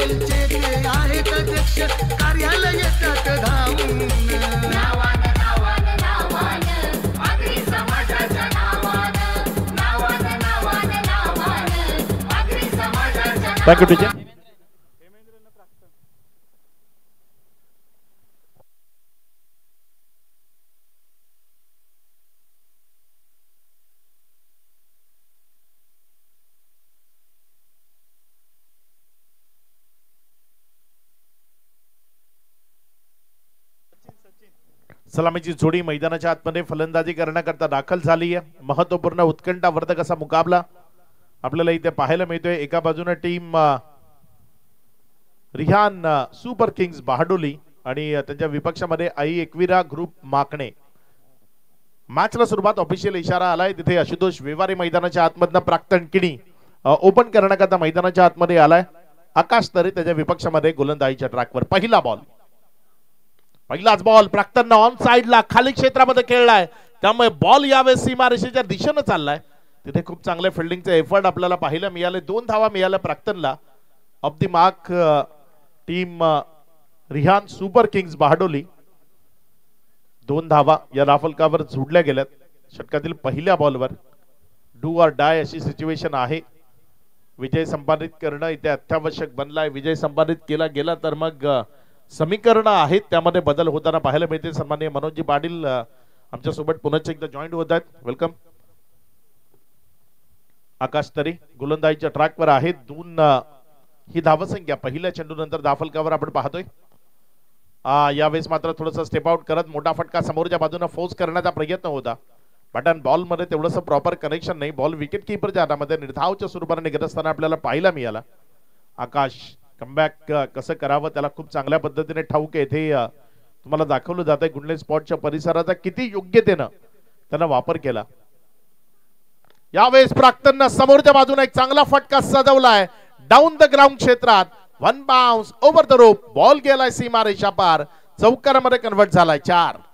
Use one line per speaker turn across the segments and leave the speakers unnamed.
हॉटेलचे ते आहेत अध्यक्ष कार्यालय येतात धावून नावानं नावानं नावानं आगरी समाजाच्या नावानं नावानं नावानं नावानं आगरी समाजाच्या नावानं
सलामीची जोडी मैदानाच्या आतमध्ये फलंदाजी करण्याकरता दाखल झाली आहे. महत्वपूर्ण उत्कंठावर्धक असा मुकाबला आपल्याला इथे पाहायला मिळतोय. एका बाजूने टीम रिहान सुपर किंग्स बहाडोली आणि त्यांच्या विपक्षामध्ये आई एकविरा ग्रुप माकणे. मॅचला सुरुवात ऑफिशियल इशारा आलाय तिथे आशुतोष वेवारे मैदानाच्या आतमधनं प्राक्तन किणी ओपन करण्याकरता मैदानाच्या आतमध्ये आलाय. आकाश तरे त्याच्या विपक्षामध्ये गोलंदाजीच्या ट्रॅकवर. पहिला बॉल, पहिलाच बॉल प्राक्तन ऑन साइडला खाली क्षेत्रामध्ये खेळलाय त्यामुळे बॉल यावेळेस सीमारेषेच्या दिशेने चाललाय. तिथे खूप चांगले फिल्डिंगचे एफर्ट आपल्याला पाहायला मिळाले. 2 धावा मिळाल्या प्राक्तनला. Off the mark team Rihan Super Kings Bahadoli. 2 धावा या धावफलकावर जोडल्या गेल्यात. षटकातील पहिल्या बॉलवर डू ऑर डाय अशी सिच्युएशन आहे. विजय संपादित करणं इथे अत्यावश्यक बनलाय. विजय संपादित केला गेला तर मग समीकरण आहेत त्यामध्ये बदल होताना पाहायला मिळते. सन्माननीय मनोजजी पाटील आमच्या सोबत पुन्हा एकदा जॉईंट होत आहेत. वेलकम. आकाश तरी गोलंदाजीच्या ट्रॅकवर आहे. 2 ही धावसंख्या पहिल्या चेंडूनंतर धावफलकावर आपण पाहतोय. यावेळेस मात्र थोडंसं स्टेप आउट करत मोठा फटका समोरच्या बाजूने फोर्स करण्याचा प्रयत्न होता. बटन बॉल मध्ये तेवढंसं प्रॉपर कनेक्शन नाही. बॉल विकेट किपरच्या हातामध्ये निर्धावच्या स्वरूपाने निघत असताना आपल्याला पाहायला मिळाला. आकाश कमबॅक कसं करावं त्याला खूप चांगल्या पद्धतीने ठाऊक आहे. इथे तुम्हाला दाखवलं जात आहे गुंडले स्पॉटच्या परिसराचा किती योग्यतेनं त्यानं वापर केला. यावेळेस प्राक्तन समोरच्या बाजूने एक चांगला फटका सजवलाय डाऊन द ग्राउंड क्षेत्रात. 1 bounce over the rope. Ball गेलाय सीमारेषा पार. चौकारामध्ये कन्वर्ट झालाय. 4.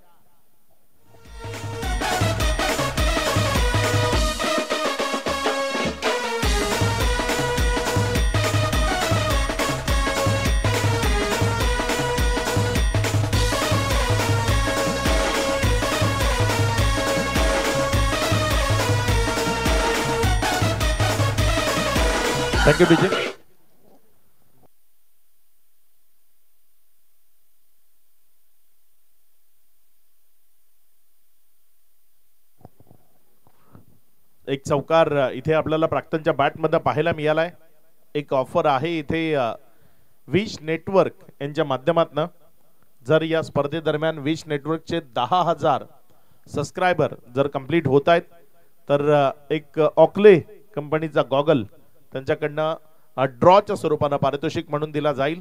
Thank you DJ. एक चौकार इथे आपल्याला प्राक्तनच्या बॅटमध्ये पाहायला मिळालाय. एक ऑफर आहे इथे विश नेटवर्क यांच्या माध्यमातून. जर या स्पर्धेदरम्यान विश नेटवर्कचे 10,000 सबस्क्रायबर जर कंप्लीट होत आहेत तर एक ऑकले कंपनीचा गॉगल त्यांच्याकडनं ड्रॉच्या स्वरूपानं पारितोषिक म्हणून दिला जाईल.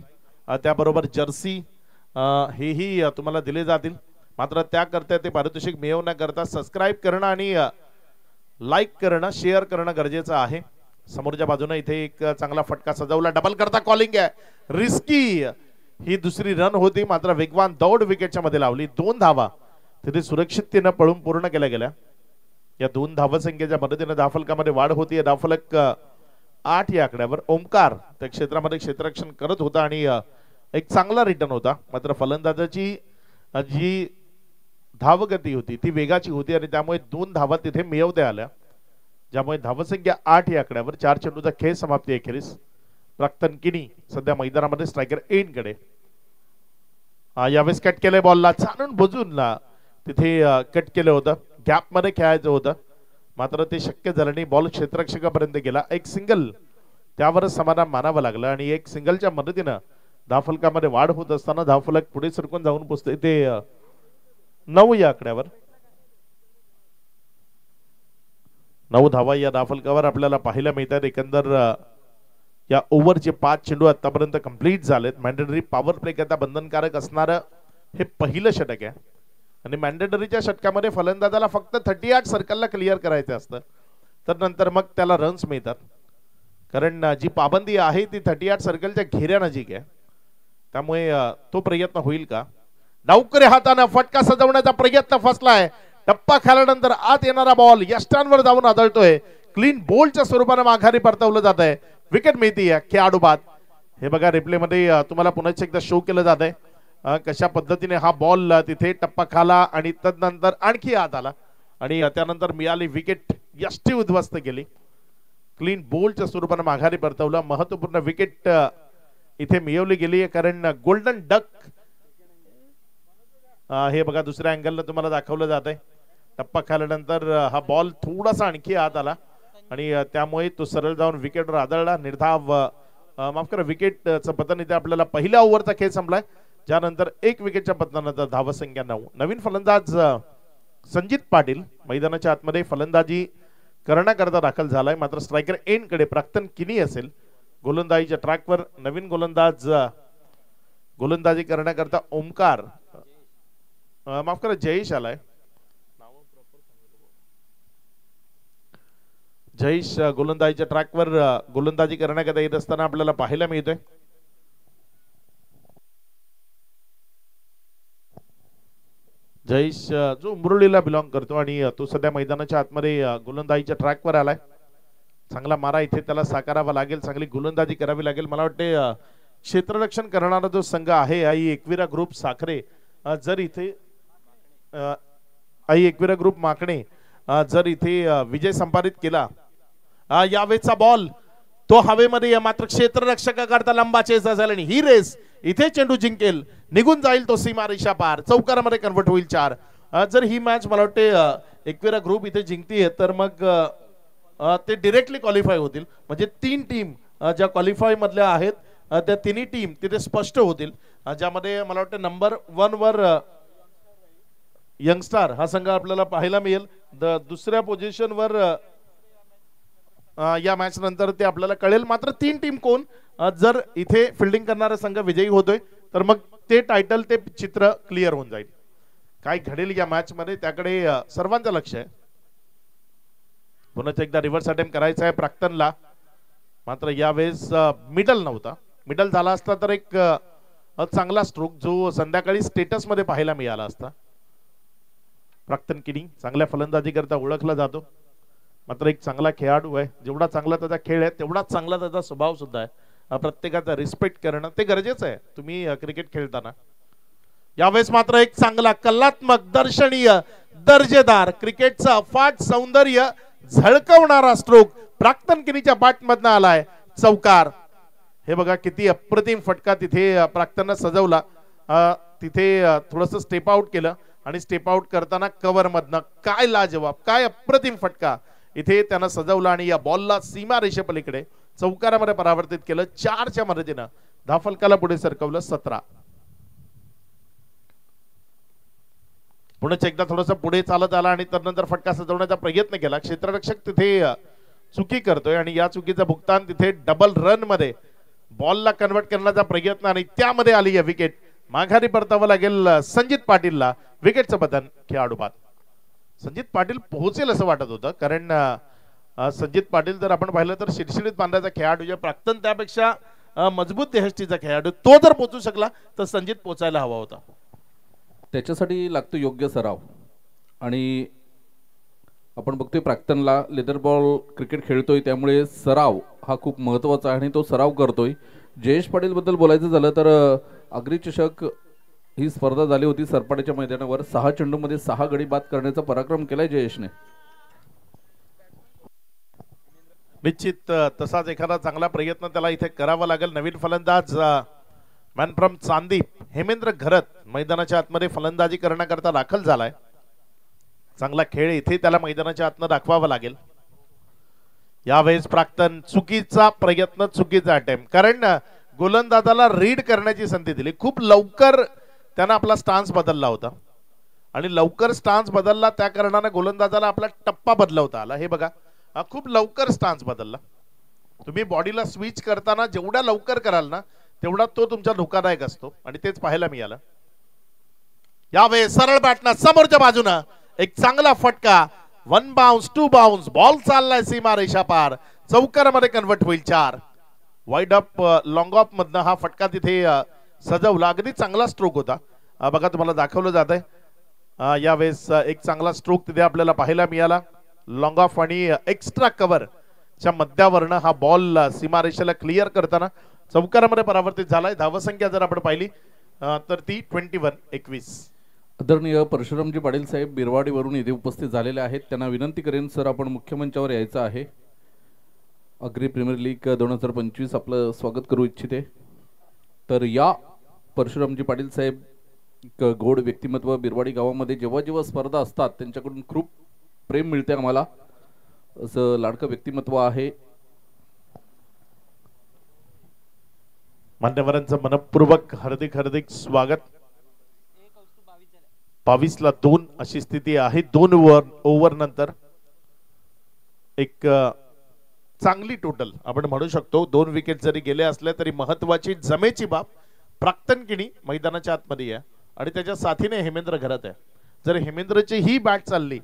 त्याबरोबर जर्सी हेही तुम्हाला दिले जातील. मात्र त्याकरता ते पारितोषिक मिळवण्याकरता सबस्क्राईब करणं आणि लाईक करणं शेअर करणं गरजेचं आहे. समोरच्या बाजूने इथे एक चांगला फटका सजवला. डबल करता कॉलिंग आहे. रिस्की ही दुसरी रन होती मात्र वेगवान दौड विकेटच्या मध्ये लावली. 2 धावा तिथे सुरक्षिततेनं पळून पूर्ण केल्या गेल्या. या 2 धावसंख्येच्या मदतीने धावफलकामध्ये वाढ होती. धावफलक 8 या आकड्यावर. ओमकार त्या क्षेत्रामध्ये क्षेत्ररक्षण करत होता आणि एक चांगला रिटर्न होता. मात्र फलंदाजाची जी धावगती होती ती वेगाची होती आणि त्यामुळे 2 धावा तिथे मिळवता आल्या. ज्यामुळे धावसंख्या 8 या आकड्यावर. 4 चेंडूचा खेळ समाप्ती अखेरीस. प्राक्तन किणी सध्या मैदानामध्ये स्ट्रायकर एंड कडे. यावेळेस कट केले बॉलला जाणून बुजून तिथे कट केलं होतं. गॅप मध्ये खेळायचं होतं मात्र ते शक्य झालं नाही. बॉल क्षेत्ररक्षकापर्यंत गेला. एक सिंगल त्यावरच समाधान मानावं लागलं आणि एक सिंगलच्या मदतीनं धावफलकामध्ये वाढ होत असताना धावफलक पुढे सरकून जाऊन पोहोचते ते 9 या आकड्यावर. 9 धावा या धावफलकावर आपल्याला पाहायला मिळतात. एकंदर या ओव्हरचे 5 चेंडू आतापर्यंत कंप्लीट झालेत. मॅन्डेटरी पॉवर प्ले करता बंधनकारक असणारं हे पहिलं षटक आहे आणि मॅन्डेटरीच्या षटकामध्ये फलंदाजाला फक्त 38 सर्कलला क्लिअर करायचं असतं तर नंतर मग त्याला रन्स मिळतात. कारण जी पाबंदी आहे ती 38 सर्कलच्या घेऱ्यानजीक आहे. त्यामुळे तो प्रयत्न होईल का. डावकरे हाताने फटका सजवण्याचा प्रयत्न फसलाय. टप्पा खाल्यानंतर आत येणारा बॉल यष्टांवर जाऊन आदळतोय. क्लीन बोल्डच्या स्वरूपाने माघारी परतवलं जात आहे. विकेट मिळतीये. खेळाडू बाद. हे बघा रिप्ले मध्ये तुम्हाला पुन्हा एकदा शो केलं जात आहे कशा पद्धतीने हा बॉल तिथे टप्पा खाला आणि तदनंतर आणखी आत आला आणि त्यानंतर मिळाली विकेट यष्टी उद्ध्वस्त केली. क्लीन बोल्डच्या स्वरूपाने माघारी परतवलं. महत्वपूर्ण विकेट इथे मिळवली गेली आहे कारण गोल्डन डक हे बघा दुसऱ्या अँगलने तुम्हाला दाखवलं जात आहे. टप्पा खाल्यानंतर हा बॉल थोडासा आणखी आत आला आणि त्यामुळे तो सरळ जाऊन विकेटवर आदळला. निर्धाव माफ करा विकेटचं पतन इथे आपल्याला पहिल्या ओव्हरचा खेळ संपलाय ज्यानंतर एक विकेटच्या पतनानंतर धावसंख्या 9. नवीन फलंदाज संजित पाटील मैदानाच्या आतमध्ये फलंदाजी करण्याकरता दाखल झालाय. मात्र स्ट्रायकर एंड कडे प्राक्तन किनी असेल. गोलंदाजीच्या ट्रॅकवर नवीन गोलंदाजी करण्याकरता ओमकार माफ करा जयेश आलाय. जयेश गोलंदाजीच्या ट्रॅकवर गोलंदाजी करण्याकरता येत असताना आपल्याला पाहायला मिळतोय. जयेश जो मुरळीला बिलॉंग करतो आणि तो सध्या मैदानाच्या आतमध्ये गोलंदाजीच्या ट्रॅकवर आलाय. चांगला मारा इथे त्याला साकारावा लागेल. चांगली गोलंदाजी करावी लागेल. मला वाटते क्षेत्ररक्षण करणारा जो संघ आहे आई एकविरा ग्रुप साखरे जर इथे आई एकविरा ग्रुप माकणे जर इथे विजय संपादित केला यावेळेचा बॉल तो हवेमध्ये मात्र क्षेत्ररक्षकाकरता लंबा चेस असेल आणि ही रेस इथे चेंडू जिंकेल निघून जाईल तो सीमा रेषा पार. चौकारामध्ये कन्वर्ट होईल 4. जर ही मॅच मला वाटते एकविरा ग्रुप इथे जिंकतीये तर मग ते डायरेक्टली क्वालिफाय होतील. म्हणजे 3 टीम ज्या क्वालिफाय मधल्या आहेत त्या तिन्ही टीम तिथे स्पष्ट होतील ज्यामध्ये मला वाटतं नंबर 1 वर यंगस्टार हा संघ आपल्याला पाहायला मिळेल. दुसऱ्या पोझिशनवर या मॅच नंतर ते आपल्याला कळेल. मात्र 3 टीम कोण जर इथे फिल्डिंग करणारा संघ विजयी होतोय तर मग ते टायटल ते चित्र क्लिअर होऊन जाईल. काय घडेल या मॅच मध्ये त्याकडे सर्वांचं लक्ष आहे. पुन्हा एकदा रिव्हर्स अटेम्प्ट करायचा आहे प्राक्तनला. मात्र यावेळेस मिडल नव्हता. मिडल झाला असता तर एक चांगला स्ट्रोक जो संध्याकाळी स्टेटस मध्ये पाहायला मिळाला असता. प्राक्तन किनी चांगल्या फलंदाजी करता ओळखला जातो. मात्र एक चांगला खेळाडू आहे. जेवढा चांगला त्याचा खेळ आहे तेवढाच चांगला त्याचा स्वभाव सुद्धा आहे. प्रत्येकाचा रिस्पेक्ट करणं ते गरजेचं आहे तुम्ही क्रिकेट खेळताना. यावेळेस मात्र एक चांगला कलात्मक दर्शनीय दर्जेदार क्रिकेटचा अफाट सौंदर्य झळकवणारा स्ट्रोक प्राक्तन किनीच्या बॅटमधनं आलाय. चौकार. हे बघा किती अप्रतिम फटका तिथे प्राक्तननं सजवला. तिथे थोडंसं स्टेप आउट केलं आणि स्टेप आउट करताना कव्हर मधनं काय लाजवाब काय अप्रतिम फटका इथे त्यानं सजवला आणि या बॉलला सीमा रेषेपलीकडे चौकारामध्ये परावर्तित केलं. 4च्या मदतीनं धाफलकाला पुढे सरकवलं. 17. पुढे एकदा थोडंसं पुढे चालत आला आणि त्यानंतर फटका सजवण्याचा प्रयत्न केला. क्षेत्ररक्षक तिथे चुकी करतोय आणि या चुकीचं भुगतान तिथे डबल रन मध्ये बॉलला कन्वर्ट करण्याचा प्रयत्न आणि त्यामध्ये आली या विकेट. माघारी परतावं लागेल संजित पाटीलला. विकेटचं पतन खेळाडू बाद. संजित पाटील पोहोचेल असं वाटत होतं कारण संजित पाटील जर आपण पाहिलं तर शिडशिडीत बांधायचा खेळाडू जे प्राक्तन त्यापेक्षा मजबूत देहष्टीचा खेळाडू तो जर पोहोचू शकला तर संजित पोचायला हवा होता.
त्याच्यासाठी लागतो योग्य सराव आणि आपण बघतोय प्राक्तनला लेदर बॉल क्रिकेट खेळतोय त्यामुळे सराव हा खूप महत्त्वाचा आहे आणि तो सराव करतोय. जयेश पाटील बद्दल बोलायचं झालं तर अग्री चषक ही स्पर्धा झाली होती सरपाटीच्या मैदानावर. 6 चेंडूमध्ये 6 गडी बाद करण्याचा पराक्रम केलाय जयेशने.
निश्चित तसाच एखादा चांगला प्रयत्न त्याला इथे करावा लागेल. नवीन फलंदाज मॅन फ्रॉम चांदीप हेमेंद्र घरत मैदानाच्या आतमध्ये फलंदाजी करण्याकरता दाखल झालाय. चांगला खेळ इथे त्याला मैदानाच्या आतनं दाखवावा लागेल. यावेळेस प्राक्तन चुकीचा प्रयत्न चुकीचा अटेम्प्ट कारण गोलंदाजाला रीड करण्याची संधी दिली. खूप लवकर त्यानं आपला स्टान्स बदलला होता आणि लवकर स्टान्स बदलला त्या कारणाने गोलंदाजाला आपला टप्पा बदलवता आला. हे बघा खूप लवकर स्टान्स बदलला. तुम्ही बॉडीला स्विच करताना जेवढा लवकर कराल ना तेवढा तो तुमचा धोकादायक असतो आणि तेच पाहायला मिळालं. यावेळेस सरळ बॅटनं समोरच्या बाजूनं एक चांगला फटका. 1 बाउन्स 2 बाउन्स बॉल चाललाय सीमा रेषा पार. चौकारामध्ये कन्वर्ट होईल. 4. वाईड अप लॉंग ऑफ मधनं हा फटका तिथे सजवला. अगदी चांगला स्ट्रोक होता. बघा तुम्हाला दाखवलं जात आहे. यावेळेस एक चांगला स्ट्रोक तिथे आपल्याला पाहायला मिळाला. लॉंग ऑफ आणि एक्स्ट्रा कव्हर च्या मध्यावरनं हा बॉल सीमारेषेला क्लिअर करताना चौकारामध्ये परावर्तित झालाय. धावसंख्या जर आपण पाहिली तर ती 21-21.
आदरणीय परशुरामजी पाटील साहेब बिरवाडीवरून इथे उपस्थित झालेले आहेत. त्यांना विनंती करेन सर आपण मुख्य मंचावर यायचं आहे. अग्री प्रीमियर लीग 2025 आपलं स्वागत करू इच्छिते. तर या परशुरामजी पाटील साहेब एक गोड व्यक्तिमत्व. बिरवाडी गावामध्ये जेव्हा जेव्हा स्पर्धा असतात त्यांच्याकडून खूप प्रेम मिळते आम्हाला. असं लाडकं व्यक्तिमत्व आहे.
मान्यवरांचं मनपूर्वक हार्दिक हार्दिक स्वागत. 22-2 अशी स्थिती आहे. 2 ओव्हर नंतर एक चांगली टोटल आपण म्हणू शकतो. 2 विकेट जरी गेले असले तरी महत्वाची जमेची बाब प्राक्तन किणी मैदानाच्या आतमध्ये आहे आणि त्याच्या साथीने हेमेंद्र घरात आहे. जर हेमेंद्रची ही बॅट चालली,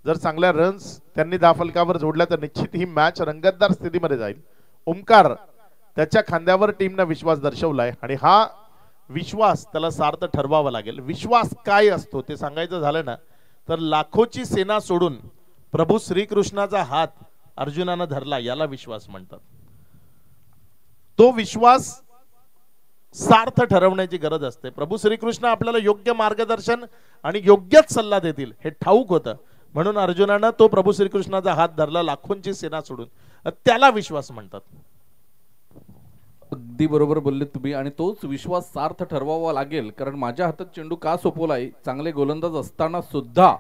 जर चांगल्या रन्स त्यांनी 10 फलकावर जोडल्या तर निश्चित ही मॅच रंगतदार स्थितीमध्ये जाईल. ओमकार त्याच्या खांद्यावर टीमने विश्वास दर्शवलाय आणि हा विश्वास त्याला सार्थ ठरवावा लागेल. विश्वास काय असतो ते सांगायचं झालं ना तर लाखोची सेना सोडून प्रभू श्रीकृष्णाचा हात अर्जुनानं धरला याला विश्वास म्हणतात. तो विश्वास सार्थ ठरवण्याची गरज असते. प्रभू श्रीकृष्ण आपल्याला योग्य मार्गदर्शन आणि योग्यच सल्ला देतील हे ठाऊक होतं. म्हणून अर्जुनानं तो प्रभू श्रीकृष्णाचा हात धरला लाखोंची सेना सोडून. त्याला विश्वास म्हणतात.
अगदी बरोबर बोलले तुम्ही. आणि तोच विश्वास सार्थ ठरवावा लागेल. कारण माझ्या हातात चेंडू का सोपवलाय चांगले गोलंदाज असताना सुद्धा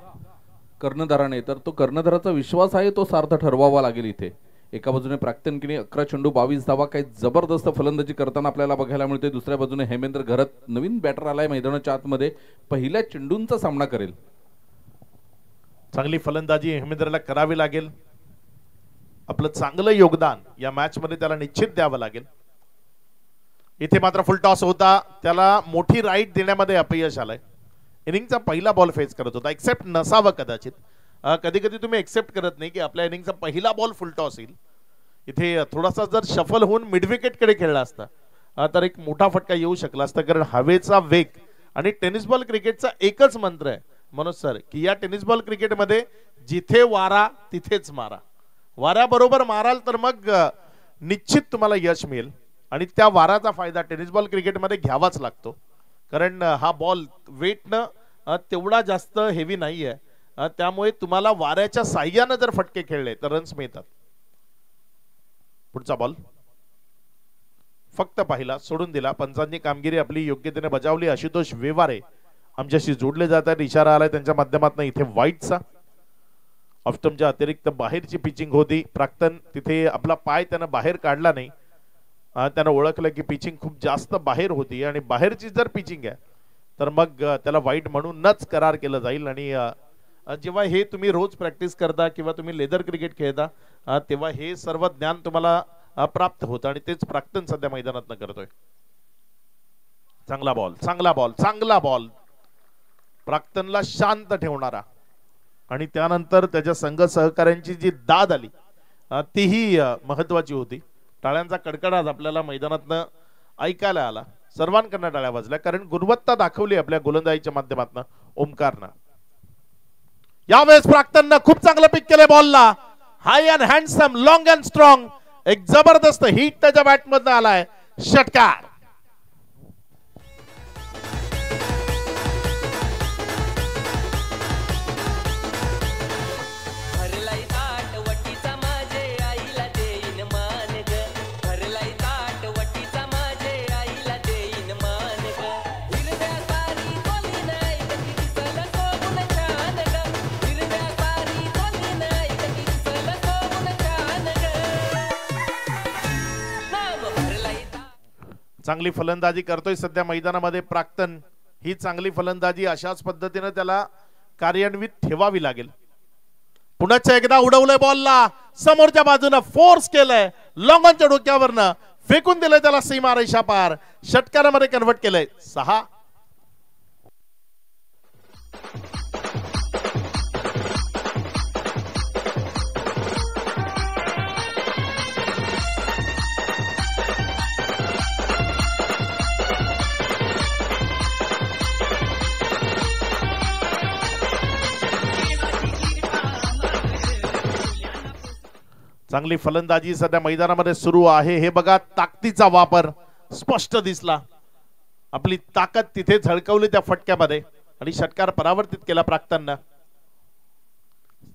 कर्णधाराने, तर तो कर्णधाराचा विश्वास आहे तो सार्थ ठरवावा लागेल. इथे एका बाजूने प्राक्तन किणी 11 चेंडू 22 धावा काही जबरदस्त फलंदाजी करताना आपल्याला बघायला मिळते. दुसऱ्या बाजूने हेमेंद्र घरत नवीन बॅटर आलाय मैदानाच्या आतमध्ये, पहिल्या चेंडूंचा सामना करेल.
चांगली फलंदाजी हेमेंद्रला करावी लागेल. आपलं चांगलं योगदान या मॅच मध्ये त्याला निश्चित द्यावं लागेल. इथे मात्र फुल टॉस होता, त्याला मोठी राईट देण्यामध्ये अपयश आलंय. इनिंगचा पहिला बॉल फेस करत होता. एक्सेप्ट नसावं कदाचित. कधी कधी तुम्ही एक्सेप्ट करत नाही की आपल्या इनिंगचा पहिला बॉल फुल टॉस येईल. इथे थोडासा जर शफल होऊन मिड विकेट कडे खेळला असता तर एक मोठा फटका येऊ शकला असता. कारण हवेचा वेग आणि टेनिस बॉल क्रिकेटचा एकच मंत्र आहे मनोज सर की या टेनिस बॉल क्रिकेटमध्ये जिथे वारा तिथेच मारा. वाऱ्याबरोबर माराल तर मग निश्चित तुम्हाला यश मिळेल आणि त्या वाराचा फायदा टेनिस बॉल क्रिकेटमध्ये घ्यावाच लागतो. कारण हा बॉल वेटनं तेवढा जास्त हेवी नाहीये. त्यामुळे तुम्हाला वाऱ्याच्या साह्याने जर फटके खेळले तर रन्स मिळतात. पुढचा बॉल फक्त पाहिला, सोडून दिला. पंचांनी कामगिरी आपली योग्यतेने बजावली. आशुतोष वेवारे आमच्याशी जोडले जात आहेत. इशारा आलाय त्यांच्या माध्यमातून इथे वाईटचा. ऑफस्टमच्या अतिरिक्त बाहेरची पिचिंग होती. प्राक्तन तिथे आपला पाय त्यानं बाहेर काढला नाही. त्यानं ओळखलं की पिचिंग खूप जास्त बाहेर होती आणि बाहेरची जर पिचिंग आहे तर मग त्याला वाईट म्हणूनच करार केलं जाईल. आणि जेव्हा हे तुम्ही रोज प्रॅक्टिस करता किंवा तुम्ही लेदर क्रिकेट खेळता तेव्हा हे सर्व ज्ञान तुम्हाला प्राप्त होतं आणि तेच प्राक्तन सध्या मैदानात करतोय. चांगला बॉल, चांगला बॉल, चांगला बॉल. प्राक्तनला शांत ठेवणारा आणि त्यानंतर त्याच्या संघ सहकाऱ्यांची जी दाद आली तीही महत्वाची होती. टाळ्यांचा कडकडाट आपल्याला मैदानातनं ऐकायला आला. सर्वांकडनं टाळ्या वाजल्या कारण गुणवत्ता दाखवली आपल्या गोलंदाजीच्या माध्यमातून ओमकारनं. यावेळेस प्राक्तननं खूप चांगलं पिक केलंय बॉलला. High and handsome, long and strong. एक जबरदस्त हिट त्याच्या बॅटमधनं आलाय. षटकार. चांगली फलंदाजी करतोय सध्या मैदानामध्ये प्राक्तन. ही चांगली फलंदाजी अशाच पद्धतीने त्याला कार्यान्वित ठेवावी लागेल. पुन्हा एकदा उडवलंय बॉलला, समोरच्या बाजूने फोर्स केलंय, लॉंगॉनच्या डोक्यावरनं फेकून दिलंय त्याला सीमा रेषा पार. षटकारामध्ये कन्वर्ट केलंय. 6. चांगली फलंदाजी सध्या मैदानामध्ये सुरू आहे. हे बघा ताकदीचा वापर स्पष्ट दिसला. आपली ताकद तिथे झळकवली त्या फटक्यामध्ये आणि षटकार परावर्तित केला प्राक्तननं.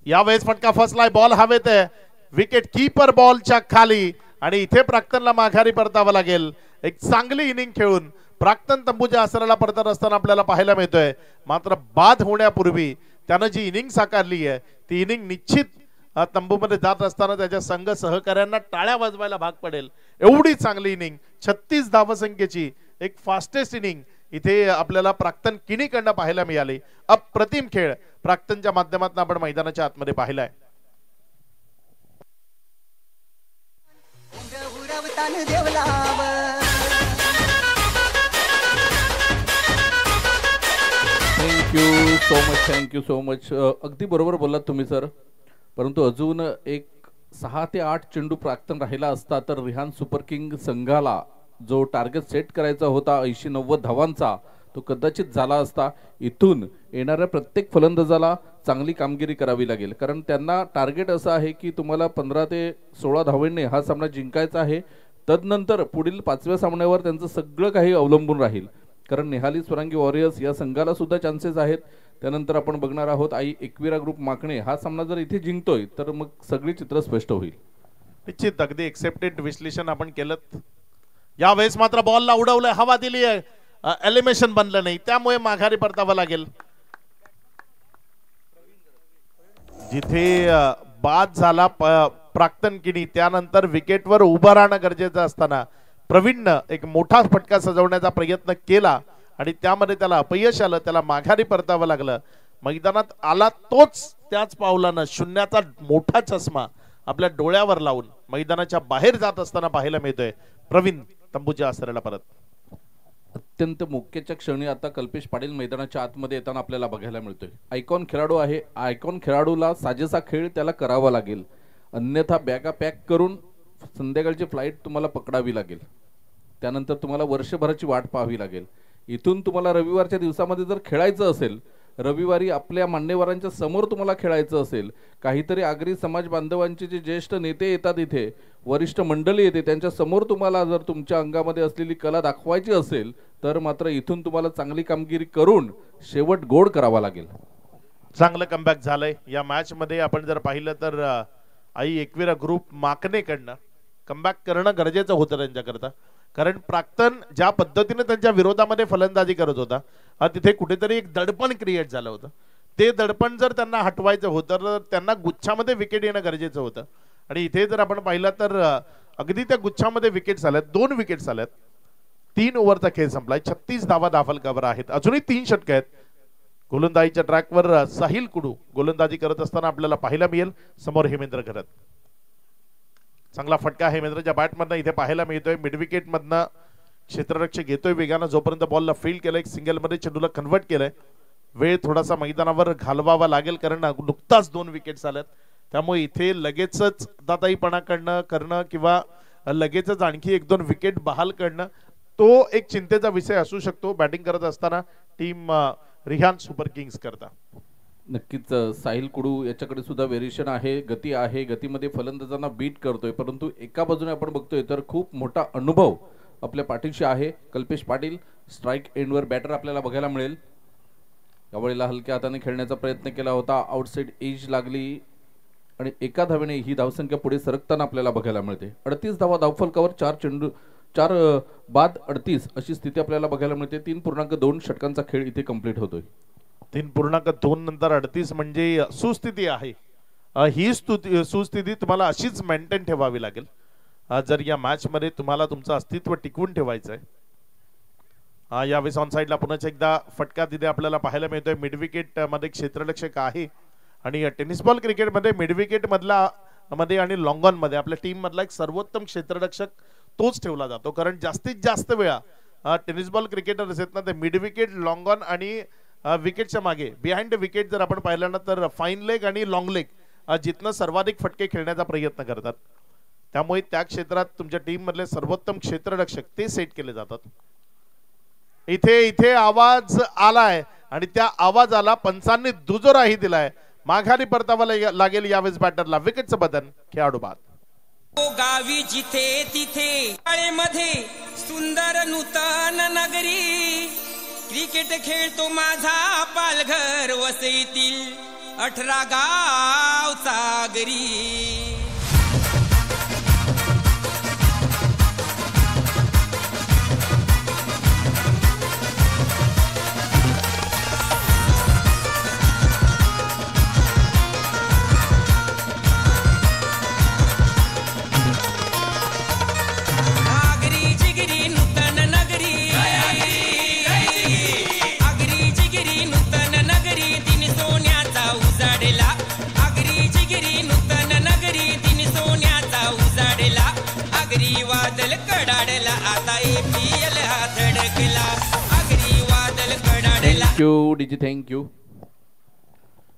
यावेळेस फटका फसलाय, बॉल हवेत आहे, विकेट कीपर बॉलच्या खाली आणि इथे प्राक्तनला माघारी परतावं लागेल. एक चांगली इनिंग खेळून प्राक्तन तंबूच्या आसराला परतत असताना आपल्याला पाहायला मिळतोय. मात्र बाद होण्यापूर्वी त्यानं जी इनिंग साकारली आहे ती इनिंग निश्चित तंबूमध्ये जात असताना त्याच्या संघ सहकाऱ्यांना टाळ्या वाजवायला भाग पडेल. एवढी चांगली इनिंग, 36 धावसंख्येची एक फास्टेस्ट इनिंग इथे आपल्याला प्राक्तन किणीकडनं पाहायला मिळाली. अप्रतिम खेळ प्राक्तनच्या माध्यमातून आपण मैदानाच्या आतमध्ये पाहिलाय.
Thank you so much. अगदी बरोबर बोललात तुम्ही सर. परंतु अजून एक 6 ते 8 चेंडू प्राक्तन राहिला असता तर रिहान सुपर किंग संघाला जो टार्गेट सेट करायचा होता 80-90 धावांचा तो कदाचित झाला असता. इथून येणाऱ्या प्रत्येक फलंदाजाला चांगली कामगिरी करावी लागेल, कारण त्यांना टार्गेट असं आहे की तुम्हाला 15 ते 16 धावांनी हा सामना जिंकायचा आहे. तदनंतर पुढील 5व्या सामन्यावर त्यांचं सगळं काही अवलंबून राहील, कारण निहाली स्वरांगी वॉरियर्स या संघाला सुद्धा चान्सेस आहेत. त्यानंतर आपण बघणार आहोत आई एकविरा ग्रुप माकणे. हा सामना जर इथे जिंकतोय तर मग सगळी चित्र स्पष्ट होईल.
निश्चित अगदी एक्सेप्टेड विश्लेषण आपण केलं. यावेळेस मात्र बॉलला उडवलंय, हवा दिली आहे, एलिमिनेशन बनलं नाही, त्यामुळे माघारी परतावं लागेल. जिथे बाद झाला प्राक्तन किणी त्यानंतर विकेटवर उभं राहणं गरजेचं असताना प्रवीणनं एक मोठा फटका सजवण्याचा प्रयत्न केला आणि त्यामध्ये त्याला अपयश आलं, त्याला माघारी परतावं लागलं. मैदानात आला तोच त्याच पावलानं शून्याचा मोठा चष्मा आपल्या डोळ्यावर लावून मैदानाच्या बाहेर जात असताना पाहायला मिळतोय. प्रवीण तंबूच्या आसऱ्याला परत.
अत्यंत मुख्यच्या क्षणी आता कल्पेश पाटील मैदानाच्या आतमध्ये येताना आपल्याला बघायला मिळतोय. आयकॉन खेळाडू आहे, आयकॉन खेळाडूला साजेसा खेळ त्याला करावा लागेल, अन्यथा बॅगा पॅक करून संध्याकाळची फ्लाईट तुम्हाला पकडावी लागेल. त्यानंतर तुम्हाला वर्षभराची वाट पाहावी लागेल. इथून तुम्हाला रविवारच्या दिवसामध्ये जर खेळायचं असेल, रविवारी आपल्या मान्यवरांच्या समोर तुम्हाला खेळायचं असेल, काहीतरी आगरी समाज बांधवांचे जे ज्येष्ठ नेते येतात, इथे वरिष्ठ मंडळी येते, त्यांच्या समोर तुम्हाला जर तुमच्या अंगामध्ये असलेली कला दाखवायची असेल तर मात्र इथून तुम्हाला चांगली कामगिरी करून शेवट गोड करावा लागेल.
चांगलं कमबॅक झालंय या मॅच मध्ये. आपण जर पाहिलं तर आई एकविरा ग्रुप माकणेकडनं कमबॅक करणं गरजेचं होतं त्यांच्याकरता, कारण प्राक्तन ज्या पद्धतीने त्यांच्या विरोधामध्ये फलंदाजी करत होता तिथे कुठेतरी एक दडपण क्रिएट झालं होतं. ते दडपण जर त्यांना हटवायचं होतं तर त्यांना गुच्छामध्ये विकेट येणं गरजेचं होतं. आणि इथे जर आपण पाहिलं तर अगदी त्या गुच्छामध्ये विकेट्स आल्यात, 2 विकेट्स आल्यात, 3 ओव्हरचा खेळ संपलाय, 36 धावा दाफलकावर आहेत, अजूनही 3 षटक आहेत. गोलंदाजीच्या ट्रॅकवर साहिल कुडू गोलंदाजी करत असताना आपल्याला पाहायला मिळेल. समोर हेमेंद्र करत. चांगला फटका हेमेंद्रच्या बॅटमधनं इथे पाहायला मिळतोय. मिड विकेट मधनं क्षेत्ररक्षक घेतोय वेगानं, जोपर्यंत बॉलला फील्ड केलंय, सिंगल मध्ये चेंडूला कन्वर्ट केलंय. वेळ थोडासा मैदानावर घालवावा लागेल कारण नुकताच 2 विकेट्स आल्यात, त्यामुळे इथे लगेचच दाताईपणा करणं किंवा लगेचच आणखी 1-2 विकेट बहाल करणं तो एक चिंतेचा विषय असू शकतो बॅटिंग करत असताना टीम रिहान सुपर किंग्स करता.
नक्कीच साहिल कुडू याच्याकडे सुद्धा व्हेरिएशन आहे, गती आहे, गतीमध्ये फलंदाजांना बीट करतोय. परंतु एका बाजूने आपण बघतोय तर खूप मोठा अनुभव आपल्या पाठीशी आहे. कल्पेश पाटील स्ट्राईक एंडवर बॅटर आपल्याला बघायला मिळेल. यावेळेला हलक्या हाताने खेळण्याचा प्रयत्न केला होता, आउटसाइड एज लागली आणि एका धावेने ही धावसंख्या पुढे सरकताना आपल्याला बघायला मिळते. 38 धावा धावफलकावर, 4 बाद 38 अशी स्थिती आपल्याला बघायला मिळते. 3.2 षटकांचा खेळ इथे कंप्लीट होतोय.
3.2 नंतर 38 म्हणजे सुस्थिती आहे. ही सुस्थिती तुम्हाला अशीच मेंटेन ठेवावी लागेल जर या मॅच मध्ये तुम्हाला तुमचं अस्तित्व टिकवून ठेवायचं आहे. यावेळेस ऑन साइडला पुन्हा एकदा फटका तिथे आपल्याला पाहायला मिळतोय. मिड विकेट मध्ये क्षेत्ररक्षक आहे आणि टेनिस बॉल क्रिकेट मध्ये मिड विकेट मधला मध्ये आणि लॉंग ऑन मध्ये आपल्या टीम मधला एक सर्वोत्तम क्षेत्ररक्षक तोच ठेवला जातो, कारण जास्तीत जास्त वेळा टेनिस बॉल क्रिकेटर्स आहेत ना ते मिड विकेट, लॉंग ऑन आणि विकेटच्या मागे बिहाइंड विकेट जर आपण पाहिलं ना तर फाईन लेग आणि लॉंग लेग जिथनं सर्वाधिक फटके खेळण्याचा प्रयत्न करतात. त्यामुळे त्या क्षेत्रात तुमच्या टीम मधले सर्वोत्तम क्षेत्ररक्षक ते सेट केले जातात. इथे आवाज आलाय आणि त्या आवाजाला पंचांनी दुजोराही दिलाय. माघारी परतावा लागेल यावेळेस बॅटरला. विकेटचं बदन खेळाडू बाद.
गावी जिथे तिथे शाळेमध्ये सुंदर नूतन नगरी क्रिकेट खेळतो माझा पालघर वसईतील 18 गाव सागरी. वादल कडाडला आता APL हा धडकला. अगरी वादल कडाडला.
थँक्यू डीजी, थँक्यू.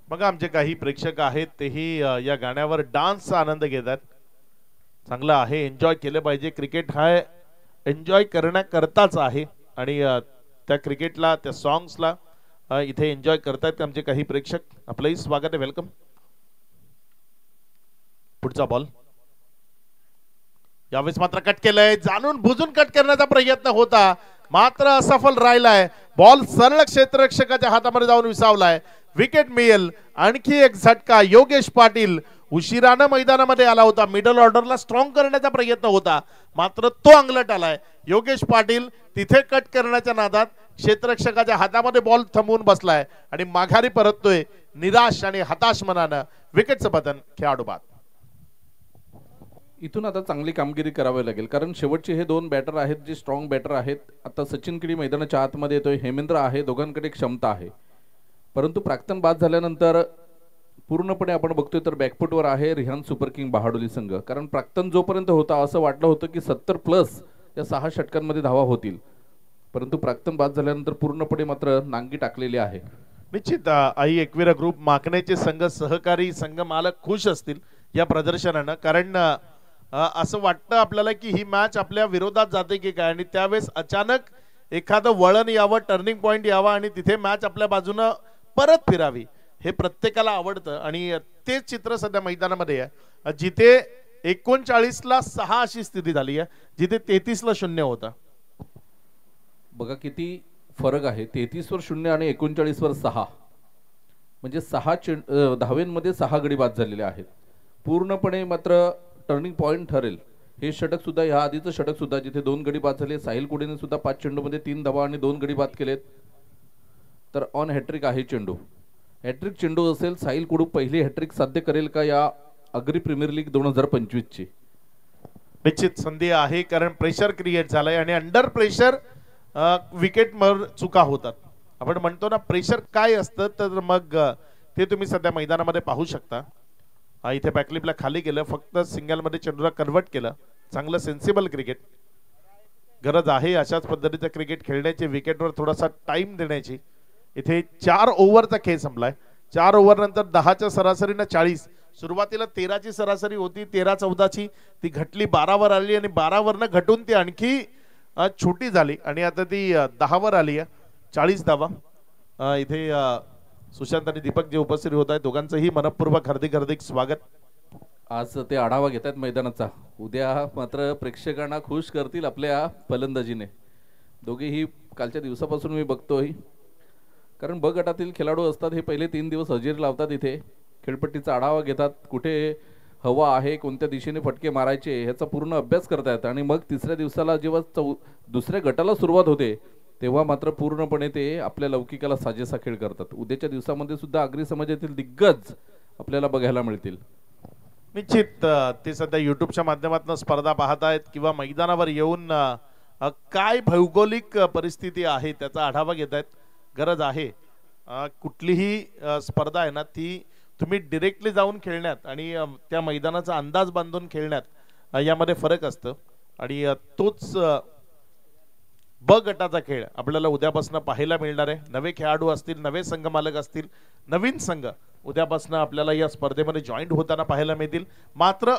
बघा आमचे काही प्रेक्षक आहेत तेही या गाण्यावर डान्सचा आनंद घेतात. चांगलं आहे, एन्जॉय केलं पाहिजे. क्रिकेट हा एन्जॉय करण्याकरताच आहे आणि त्या क्रिकेटला त्या सॉंग्सला इथे एन्जॉय करतायत आमचे काही प्रेक्षक. आपलंही स्वागत आहे, वेलकम. पुढचा बॉल यावेळेस मात्र कट केलंय. जाणून बुजून कट करण्याचा प्रयत्न होता मात्र असफल राहिलाय. बॉल सरळ क्षेत्ररक्षकाच्या हातामध्ये जाऊन विसावलाय. विकेट मिळेल. आणखी एक झटका. योगेश पाटील उशिरानं मैदानामध्ये आला होता. मिडल ऑर्डरला स्ट्रॉंग करण्याचा प्रयत्न होता मात्र तो अंगलट आलाय. योगेश पाटील तिथे कट करण्याच्या नादात क्षेत्ररक्षकाच्या हातामध्ये बॉल थांबवून बसलाय आणि माघारी परततोय निराश आणि हताश मनानं. विकेटचं पतन खेळाडू बाद.
इथून आता चांगली कामगिरी करावी लागेल कारण शेवटचे हे 2 बॅटर आहेत जे स्ट्रॉंग बॅटर आहेत. आता सचिन किडी मैदानाच्या आतमध्ये येतोय, हेमेंद्र आहे, दोघांकडे क्षमता आहे. परंतु प्राक्तन बाद झाल्यानंतर पूर्णपणे आपण बघतोय तर बॅकफुटवर आहे रिहान सुपर किंग बहाडोली संघ. कारण प्राक्तन जोपर्यंत होता असं वाटलं होतं की 70+ या 6 षटकांमध्ये धावा होतील, परंतु प्राक्तन बाद झाल्यानंतर पूर्णपणे मात्र नांगी टाकलेली आहे.
निश्चित आई एकविरा ग्रुप माकण्याचे संघ सहकारी संघ मालक खुश असतील या प्रदर्शनानं. कारण असं वाटतं आपल्याला की ही मॅच आपल्या विरोधात जाते की काय आणि त्यावेळेस अचानक एखादं वळण यावं, टर्निंग पॉइंट यावा आणि तिथे मॅच आपल्या बाजूनं परत फिरावी. हे प्रत्येकाला आवडतं आणि तेच चित्र सध्या मैदानामध्ये आहे जिथे 39ला 6 अशी स्थिती झाली आहे, जिथे 33ला 0 होता.
बघा किती फरक आहे. 33 वर 0 आणि 39 वर 6 म्हणजे 6 धावेंमध्ये 6 गडी बाद झालेले आहेत. पूर्णपणे मात्र टर्निंग पॉइंट ठरेल हे षटक सुद्धा, ह्या आधीचं षटक सुद्धा जिथे 2 गडी बाद झाले. साहिल कुडेने सुद्धा 5 चेंडूमध्ये 3 धावा आणि 2 गडी बाद केलेत. तर ऑन हॅट्रिक आहे चेंडू. हॅट्रिक चेंडू असेल, साहिल कुडू पहिली हॅट्रिक साध्य करेल का या अग्री प्रीमियर लीग 2025 ची?
निश्चित संधी आहे कारण प्रेशर क्रिएट झालंय आणि अंडर प्रेशर विकेट मर चुका होतात. आपण म्हणतो ना प्रेशर काय असतं, तर मग ते तुम्ही सध्या मैदानामध्ये पाहू शकता. इथे बॅकलिपला खाली गेलं, फक्त सिंगलमध्ये चेंडूला कन्वर्ट केलं. चांगलं सेन्सिबल क्रिकेट. गरज आहे अशाच पद्धतीचं क्रिकेट खेळण्याची, विकेटवर थोडासा टाइम देण्याची. इथे 4 ओव्हरचा खेळ संपलाय. 4 ओव्हर नंतर 10च्या सरासरीनं 40. सुरुवातीला 13ची सरासरी होती, 13-14ची ती घटली 12वर आली आणि 12वरनं घटून ती आणखी छोटी झाली आणि आता ती 10वर आली आहे. 40 धावा. इथे सुशांत आणि दीपक जे उपस्थित होत आहेत दोघांचंही मनपूर्वक हार्दिक स्वागत.
आज ते आढावा घेत आहेत मैदानाचा. उद्या मात्र प्रेक्षकांना खुश करतील आपल्या फलंदाजीने. दोघेही कालच्या दिवसापासून मी बघतोय कारण ब गटातील खेळाडू असतात, हे पहिले 3 दिवस हजेरी लावतात, इथे खेळपट्टीचा आढावा घेतात, कुठे हवा आहे, कोणत्या दिशेने फटके मारायचे ह्याचा पूर्ण अभ्यास करतायत आणि मग तिसऱ्या दिवसाला जेव्हा दुसऱ्या गटाला सुरुवात होते तेव्हा मात्र पूर्णपणे ते आपल्या लौकिकाला साजेसा खेळ करतात. उद्याच्या दिवसामध्ये सुद्धा आगरी समाजातील दिग्गज आपल्याला बघायला मिळतील.
निश्चित ते सध्या युट्यूबच्या माध्यमातून स्पर्धा पाहत आहेत किंवा मैदानावर येऊन काय भौगोलिक परिस्थिती आहे त्याचा आढावा घेत आहेत. गरज आहे कुठलीही स्पर्धा आहे ना ती तुम्ही डिरेक्टली जाऊन खेळण्यात आणि त्या मैदानाचा अंदाज बांधून खेळण्यात यामध्ये फरक असतं आणि तोच ब गटाचा खेळ आपल्याला उद्यापासून पाहायला मिळणार आहे. नवे खेळाडू असतील, नवे संघ मालक असतील, नवीन संघ उद्यापासून आपल्याला या स्पर्धेमध्ये जॉईंट होताना पाहायला मिळतील. मात्र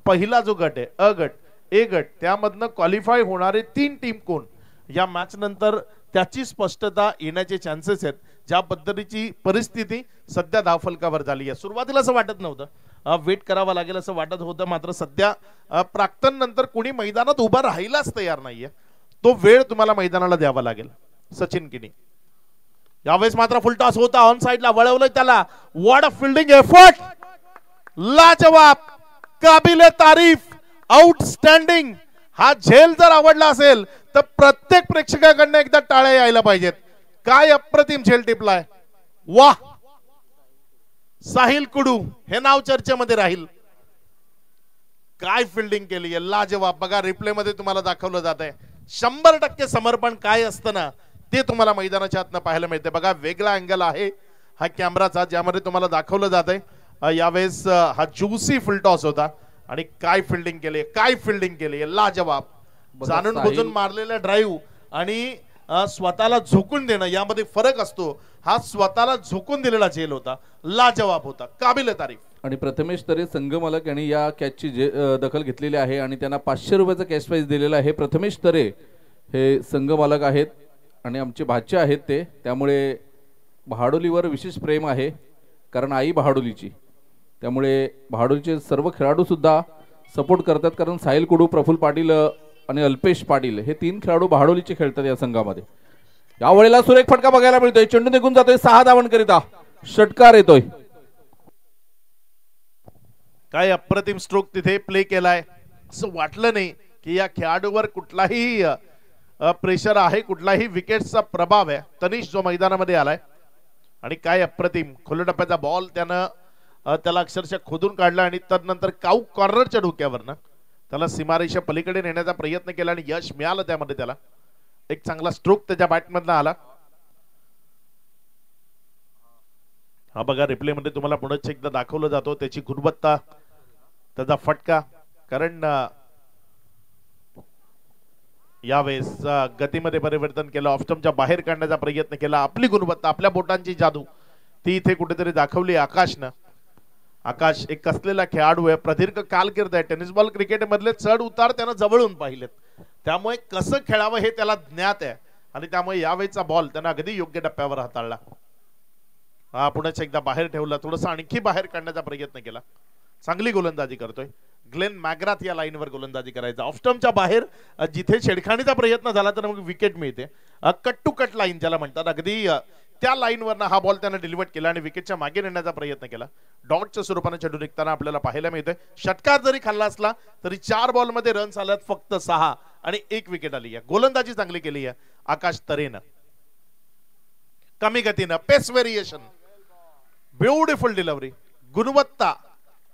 पहिला जो गट आहे अ गट, ए गट, त्यामधनं क्वालिफाय होणारे 3 टीम कोण या मॅच नंतर त्याची स्पष्टता येण्याचे चान्सेस आहेत. ज्या पद्धतीची परिस्थिती सध्या धावफलकावर झाली आहे. सुरुवातीला असं वाटत नव्हतं, वेट करावा लागेल असं वाटत होतं, मात्र सध्या प्राक्तन नंतर कोणी मैदानात उभा राहिलाच तयार नाहीये. तो वेळ तुम्हाला मैदानाला द्यावा लागेल. सचिन किनी यावेळेस मात्र फुल टॉस होता, ऑन साइडला वळवलंय त्याला. व्हॉट अ फिल्डिंग एफर्ट, लाजवाब, काबिले तारीफ, आउटस्टँडिंग. हा झेल जर आवडला असेल तर प्रत्येक प्रेक्षकाकडनं एकदा टाळ्या यायला पाहिजेत. काय अप्रतिम झेल टिपलाय, वाह. साहिल कुडू हे नाव चर्चेमध्ये राहील. काय फिल्डिंग केली आहे, लाजवाब. बघा रिप्ले मध्ये तुम्हाला दाखवलं जात आहे. 100% समर्पण काय असतं ना ते तुम्हाला मैदानाच्या आतनं पाहायला मिळते. बघा वेगळा अँगल आहे हा कॅमेराचा, ज्यामध्ये तुम्हाला दाखवलं जात आहे. यावेळेस हा ज्युसी फुल टॉस होता आणि काय फिल्डिंग केली, काय फिल्डिंग केली, लाजवाब. जाणून बुजून मारलेला ड्राईव्ह आणि स्वतःला झोकून देणं यामध्ये फरक असतो. हा स्वतःला झोकून दिलेला झेल होता, लाजवाब होता, काबिल तारीफ.
आणि प्रथमेश तरे संघ मालक यांनी या कॅचची दखल घेतलेली आहे आणि त्यांना 500 रुपयाचा कॅश प्राइज दिलेला आहे. प्रथमेश तरे हे संघ मालक आहेत आणि आमचे भाचे आहेत ते, त्यामुळे बहाडोलीवर विशेष प्रेम आहे कारण आई बहाडोलीची, त्यामुळे बहाडोलीचे सर्व खेळाडू सुद्धा सपोर्ट करतात. कारण साहिल कुडू, प्रफुल्ल पाटील आणि अल्पेश पाटील हे 3 खेळाडू बहाडोलीचे खेळतात या संघामध्ये. यावेळेला सुरेख फटका बघायला मिळतोय, चेंडू निघून जातोय 6 धावांकरिता, षटकार येतोय.
काय अप्रतिम स्ट्रोक तिथे प्ले केलाय. असं वाटलं नाही की या खेळाडूवर कुठलाही प्रेशर आहे, कुठलाही विकेटचा प्रभाव आहे. तनिष जो मैदानामध्ये आलाय आणि काय अप्रतिम खुल्या टप्प्याचा बॉल त्यानं त्याला अक्षरशः खोदून काढला आणि तदनंतर काऊ कॉर्नरच्या डोक्यावरनं त्याला सीमारेषा पलीकडे नेण्याचा प्रयत्न केला आणि यश मिळालं त्यामध्ये. त्याला एक चांगला स्ट्रोक त्याच्या बॅटमधनं आला. हा बघा रिप्ले मध्ये तुम्हाला पुन्हा एकदा दाखवलं जातो त्याची गुणवत्ता, त्याचा फटका. कारण यावेळेस गतीमध्ये परिवर्तन केलं, ऑफस्टंपच्या बाहेर काढण्याचा प्रयत्न केला. आपली गुणवत्ता, आपल्या बोटांची जादू ती इथे कुठेतरी दाखवली आकाशनं. आकाश एक कसलेला खेळाडू आहे, प्रदीर्घ कालकीर्द आहे. टेनिस बॉल क्रिकेट मधले चढ उतार त्यानं जवळून पाहिलेत, त्यामुळे कसं खेळावं हे त्याला ज्ञात आहे आणि त्यामुळे यावेळेचा बॉल त्यानं अगदी योग्य टप्प्यावर हाताळला. हा पुन्हा एकदा बाहेर ठेवला, थोडस आणखी बाहेर काढण्याचा प्रयत्न केला. चांगली गोलंदाजी करतोय ग्लेन मॅग्राथ या लाईनवर गोलंदाजी करायचा. ऑफस्टंपच्या बाहेर जिथे छेडखाणीचा प्रयत्न झाला तर मग विकेट मिळते. कट टू कट लाईन ज्याला म्हणतात, अगदी त्या लाईनवरनं हा बॉल त्यानं डिलिव्हर केला आणि विकेटच्या मागे नेण्याचा प्रयत्न केला. डॉटच्या स्वरूपाने चेंडू निघताना आपल्याला पाहायला मिळतोय. षटकार जरी खाल्ला असला तरी 4 बॉलमध्ये रन्स आल्यात फक्त 6 आणि 1 विकेट आली आहे. गोलंदाजी चांगली केली आहे आकाश तरेनं. कमी गतीनं पेस व्हेरिएशन, ब्युटिफुल डिलिव्हरी, गुणवत्ता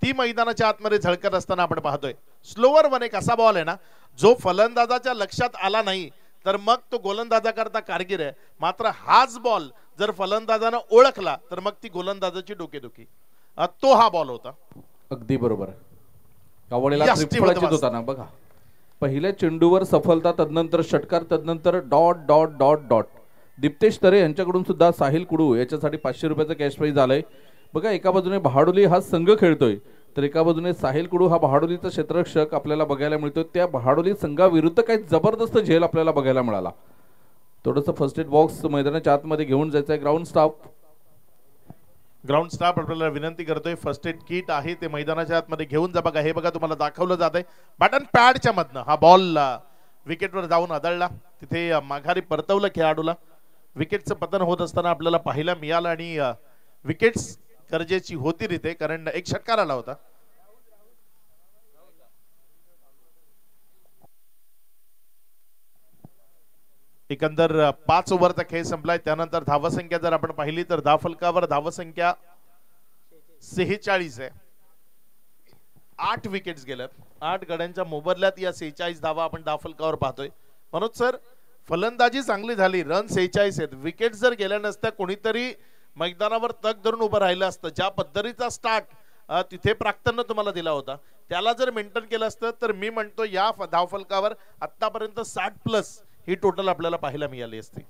ती मैदानाच्या आतमध्ये झळकत असताना आपण पाहतोय. स्लोवर वन एक असा बॉल आहे ना जो फलंदाजाच्या लक्षात आला नाही तर मग तो गोलंदाजाकरता कारगिर आहे. मात्र हाच बॉल जर फलंदाजानं ओळखला तर मग ती गोलंदाजाची डोकेदुखी. तो हा बॉल होता.
अगदी बरोबर. यावेळेला त्रिफळाचीत होता ना बघा, पहिल्या चेंडूवर सफलता, तदनंतर षटकार, तदनंतर dot dot dot dot. Diptesh Tare यांच्याकडून सुद्धा साहिल कुडू याच्यासाठी 500 रुपयाचं कॅश प्राइज आलंय. बघा एका बाजूने बहाडोली हा संघ खेळतोय तर एका बाजूने साहिल कुडू हा बहाडोलीचा क्षेत्ररक्षक आपल्याला बघायला मिळतोय. त्या बहाडोली संघाविरुद्ध काही जबरदस्त झेल आपल्याला बघायला मिळाला. थोडंसं फर्स्ट एड बॉक्स मैदानाच्या आतमध्ये घेऊन जायचं आहे. ग्राउंड
स्टाफ आपल्याला विनंती करतोय, फर्स्ट एड किट आहे ते मैदानाच्या आतमध्ये घेऊन जा. बघा हे बघा तुम्हाला दाखवलं जात आहे बटन पॅडच्या मधनं हा बॉल विकेटवर जाऊन आदळला, तिथे माघारी परतवलं खेळाडूला. विकेटचं पतन होत असताना आपल्याला पाहायला मिळालं आणि विकेट्स गरजेची होती रीते, कारण एक षटकार आला होता. एकंदर 5 ओव्हरचा खेळ संपलाय. त्यानंतर धावसंख्या जर आपण पाहिली तर धावफलकावर धावसंख्या 46 आहे. 8 विकेट्स गेल्यात. 8 गड्यांच्या मोबदल्यात या 46 धावा आपण धावफलकावर पाहतोय. मनोज सर फलंदाजी चांगली झाली, रन 46 आहेत. विकेट जर गेल्या नसत्या कोणीतरी मैदानावर तग धरून उभं राहिलं असतं. ज्या पद्धतीचा स्टार्ट तिथे प्राक्तननं तुम्हाला दिला होता त्याला जर मेंटेन केलं असतं तर मी म्हणतो या धावफलकावर आतापर्यंत 60+ ही टोटल आपल्याला पाहायला मिळाली असती.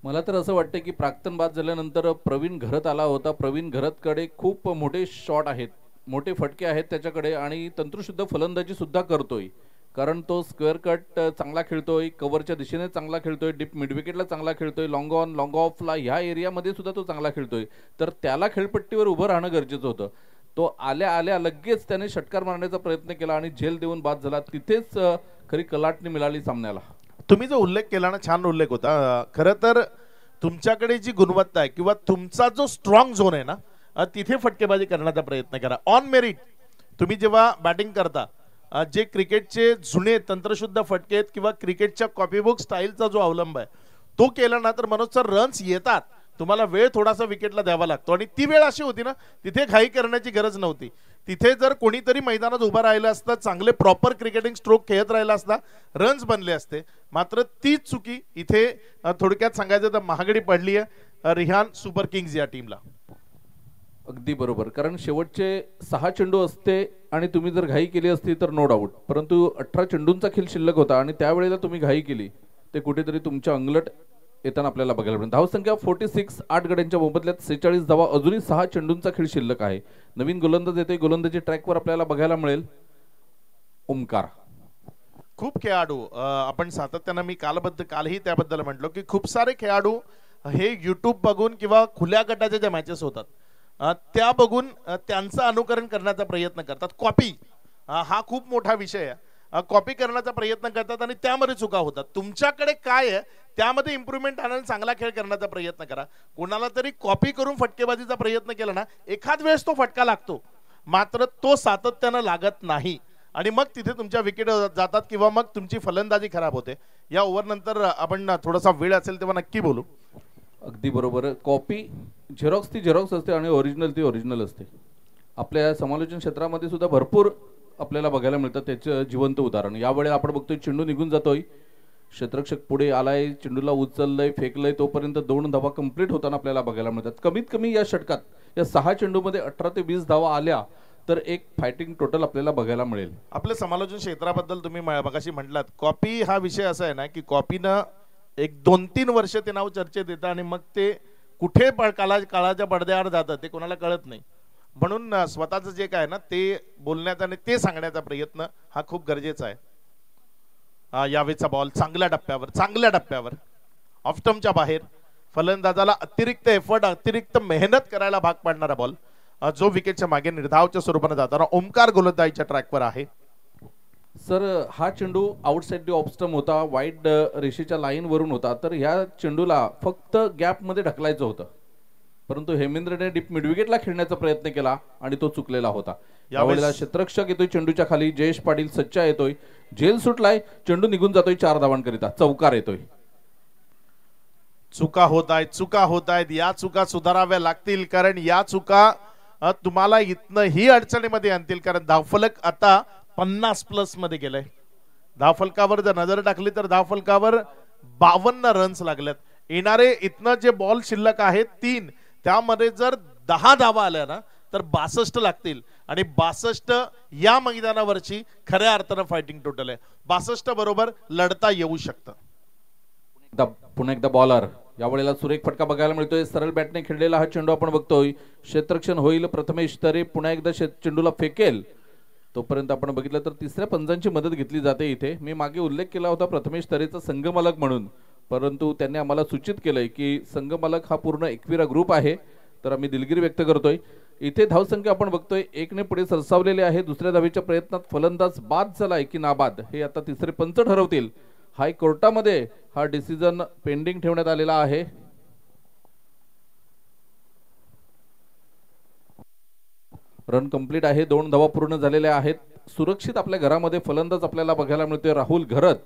मला तर असं वाटतं की प्राक्तन बाद झाल्यानंतर प्रवीण घरत आला होता. प्रवीण घरतकडे खूप मोठे शॉट आहेत, मोठे फटके आहेत त्याच्याकडे आणि तंत्रशुद्ध फलंदाजी सुद्धा करतोय. कारण तो स्क्वेअर कट चांगला खेळतोय, कव्हरच्या दिशेने चांगला खेळतोय, डीप मिड विकेटला चांगला खेळतोय, लॉंग ऑन लॉंग ऑफला ह्या एरियामध्ये सुद्धा तो चांगला खेळतोय. तर त्याला खेळपट्टीवर उभं राहणं गरजेचं होतं. तो आल्या आल्या लगेच त्याने षटकार मारण्याचा प्रयत्न केला आणि झेल देऊन बाद झाला. तिथेच खरी कलाटणी मिळाली सामन्याला.
तुम्ही जो उल्लेख केला ना, छान उल्लेख होता. खरं तर तुमच्याकडे जी गुणवत्ता आहे किंवा तुमचा जो स्ट्रॉंग झोन आहे ना, तिथे फटकेबाजी करण्याचा प्रयत्न करा. ऑन मेरिट तुम्ही जेव्हा बॅटिंग करता, जे क्रिकेटचे जुने तंत्रशुद्ध फटके आहेत किंवा क्रिकेटच्या कॉपीबुक स्टाईलचा जो अवलंब आहे तो केला ना, तर मनोज सर रन्स येतात. तुम्हाला वेळ थोडासा विकेटला द्यावा लागतो आणि ती वेळ अशी होती ना, तिथे घाई करण्याची गरज नव्हती. तिथे जर कोणीतरी मैदानात उभं राहिलं असतं, चांगले प्रॉपर क्रिकेटिंग स्ट्रोक खेळत राहिला असता, रन्स बनले असते. मात्र तीच चुकी इथे थोडक्यात सांगायचं तर महागडी पडली आहे रिहान सुपर किंग्ज या टीमला.
अगदी बरोबर, कारण शेवटचे 6 चेंडू असते आणि तुम्ही जर घाई केली असती तर नो डाऊट, परंतु 18 चेंडूंचा खेळ शिल्लक होता आणि त्यावेळेला तुम्ही घाई केली, ते कुठेतरी तुमच्या अंगलट येताना आपल्याला बघायला मिळेल. धावसंख्या 46, 8 गड्यांच्या मोबदल्यात 46 धावा, अजूनही 6 चेंडूंचा खेळ शिल्लक आहे. नवीन गोलंदाज येते, गोलंदाजी ट्रॅकवर आपल्याला बघायला मिळेल ओमकार.
खूप खेळाडू आपण सातत्यानं, मी कालही त्याबद्दल म्हटलो की खूप सारे खेळाडू हे युट्यूब बघून किंवा खुल्या गटाच्या ज्या मॅचेस होतात त्या बघून त्यांचं अनुकरण करण्याचा प्रयत्न करतात. कॉपी हा खूप मोठा विषय आहे. कॉपी करण्याचा प्रयत्न करतात आणि त्यामध्ये चुका होतात. तुमच्याकडे काय आहे त्यामध्ये इम्प्रूव्हमेंट आणायला चांगला खेळ करण्याचा प्रयत्न करा. कोणाला तरी कॉपी करून फटकेबाजीचा प्रयत्न केला ना, एखाद वेळेस तो फटका लागतो, मात्र तो सातत्यानं लागत नाही आणि मग तिथे तुमच्या विकेट जातात किंवा मग तुमची फलंदाजी खराब होते. या ओव्हर नंतर आपण थोडासा वेळ असेल तेव्हा नक्की बोलू.
अगदी बरोबर. कॉपी झेरॉक्स ती झेरॉक्स असते आणि ओरिजिनल ती ओरिजिनल असते. आपल्या समालोचन क्षेत्रामध्ये सुद्धा भरपूर आपल्याला बघायला मिळतं त्याचं जिवंत उदाहरण. यावेळी आपण बघतोय चेंडू निघून जातोय, क्षेत्ररक्षक पुढे आलाय, चेंडूला उचललंय, फेकलंय, तोपर्यंत 2 धावा कंप्लीट होताना आपल्याला बघायला मिळतात. कमीत कमी या षटकात या 6 चेंडूमध्ये 18 ते 20 धावा आल्या तर एक फायटिंग टोटल आपल्याला बघायला मिळेल.
आपल्या समालोचन क्षेत्राबद्दल तुम्ही मगाशी म्हटलात, कॉपी हा विषय असा आहे ना की कॉपीनं एक 2-3 वर्ष ते नाव चर्चेत येतं आणि मग ते कुठे काळाच्या पडद्याआड जातं ते कोणाला कळत नाही. म्हणून स्वतःचं जे काय ना ते बोलण्याचा आणि ते सांगण्याचा प्रयत्न हा खूप गरजेचा आहे. यावेळीचा बॉल चांगल्या टप्प्यावर ऑफस्टम्पच्या बाहेर, फलंदाजाला अतिरिक्त एफर्ट, अतिरिक्त मेहनत करायला भाग पाडणारा बॉल, जो विकेटच्या मागे निर्धावच्या स्वरूपाने जाताना ओमकार गोलंदाजीच्या ट्रॅकवर आहे.
सर हा चेंडू आउटसाइड दी ऑफस्टम्प होता, वाईड रेषेच्या लाईन वरून होता, तर ह्या चेंडूला फक्त गॅप मध्ये ढकलायचं होतं, परंतु हेमेंद्रने डीप मिडविकेटला खेळण्याचा प्रयत्न केला आणि तो चुकलेला होता. यावेळेला क्षेत्ररक्षक येतोय चेंडूच्या खाली, जयेश पाटील सच्चा येतोय, झेल सुटलाय, चेंडू निघून जातोय 4 धावांकरिता, चौकार येतोय.
चुका होत आहेत. या चुका सुधाराव्या लागतील, कारण या चुका तुम्हाला इथनं ही अडचणीमध्ये आणतील. कारण धावफलक आता 50+ मध्ये गेलाय. धावफलकावर जर नजर टाकली तर धावफलकावर 52 रन्स लागल्यात. येणारे इथनं जे बॉल शिल्लक आहेत 3, त्यामध्ये जर 10 धावा आल्या ना तर 62 लागतील आणि 62 या मैदानावरची खऱ्या अर्थानं फायटिंग टोटल आहे. 62 बरोबर लढता येऊ शकतं.
पुन्हा एकदा बॉलर, यावेळेला सुरेख फटका बघायला मिळतोय. सरळ बॅटने खेळलेला हा चेंडू आपण बघतोय. क्षेत्ररक्षण होईल, प्रथमेश तरे पुन्हा एकदा चेंडूला फेकेल. तोपर्यंत आपण बघितलं तर तिसऱ्या पंचांची मदत घेतली जाते इथे. मी मागे उल्लेख केला होता प्रथमेश तरेचा संघमालक म्हणून, परंतु त्यांनी आम्हाला सूचित केलंय की संघमालक हा पूर्ण एकविरा ग्रुप आहे, तर आम्ही दिलगिरी व्यक्त करतोय. इथे धावसंख्या आपण बघतोय 1 ने पुढे सरसावलेले आहे. दुसऱ्या धावेच्या प्रयत्नात फलंदाज बाद झालाय की नाबाद हे आता तिसरे पंच ठरवतील. हायकोर्टामध्ये हा डिसिजन पेंडिंग ठेवण्यात आलेला आहे. रन कंप्लीट आहे, 2 धावा पूर्ण झालेल्या आहेत. सुरक्षित आपल्या घरामध्ये फलंदाज आपल्याला बघायला मिळतोय राहुल घरत.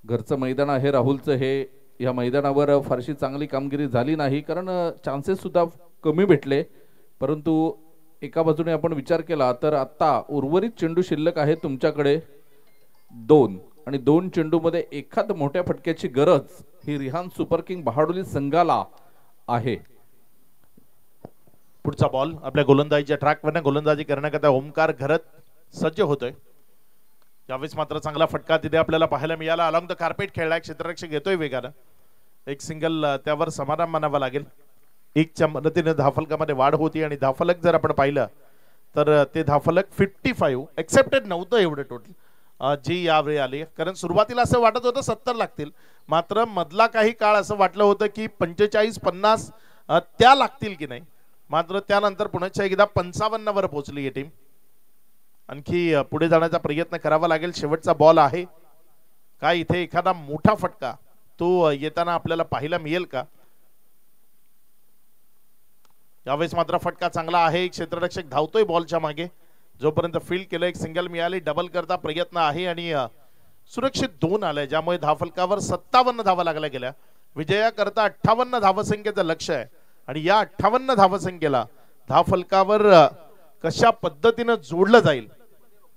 घरचं मैदान आहे राहुलचं हे. या मैदानावर फारशी चांगली कामगिरी झाली नाही, कारण चान्सेस सुद्धा कमी भेटले, परंतु एका बाजूने आपण विचार केला तर आता उर्वरित चेंडू शिल्लक आहे तुमच्याकडे 2 आणि 2 चेंडूमध्ये एखाद मोठ्या फटक्याची गरज ही रिहान सुपर किंग बहाडोली संघाला आहे.
पुढचा बॉल आपल्या गोलंदाजीच्या ट्रॅकवर गोलंदाजी करण्याकरता ओमकार घरत सज्ज होतोय. यावेळेस मात्र चांगला फटका तिथे आपल्याला पाहायला मिळाला. अलॉंग द कार्पेट खेळलाय, क्षेत्ररक्षक येतोय वेगानं. एक सिंगल त्यावर समाधान मानावं लागेल. 1च्या मदतीने धावफलकामध्ये वाढ होती आणि धावफलक जर आपण पाहिलं तर ते धावफलक 55 एक्सेप्टेड नव्हतं एवढं टोटल जी यावेळी आली. कारण सुरुवातीला असं वाटत होतं 70 लागतील, मात्र मधला काही काळ असं वाटलं होतं की 45-50 त्या लागतील की नाही, मात्र त्यानंतर पुन्हा एकदा 55 वर पोहोचली ही टीम. आणखी पुढे जाण्याचा प्रयत्न करावा लागेल. शेवटचा बॉल आहे काय इथे एखादा मोठा फटका तो येताना आपल्याला पाहायला मिळेल का? यावेळेस मात्र फटका चांगला आहे. क्षेत्ररक्षक धावतोय बॉलच्या मागे, जोपर्यंत फील्ड केलं एक सिंगल मिळाली. डबल करता प्रयत्न आहे आणि सुरक्षित 2 आलाय, ज्यामुळे धावफलकावर 57 धावा लागल्या गेल्या. विजया करता 58 धावसंख्येचं लक्ष आहे आणि या 58 धावसंख्येला धावफलकावर कशा पद्धतीनं जोडलं जाईल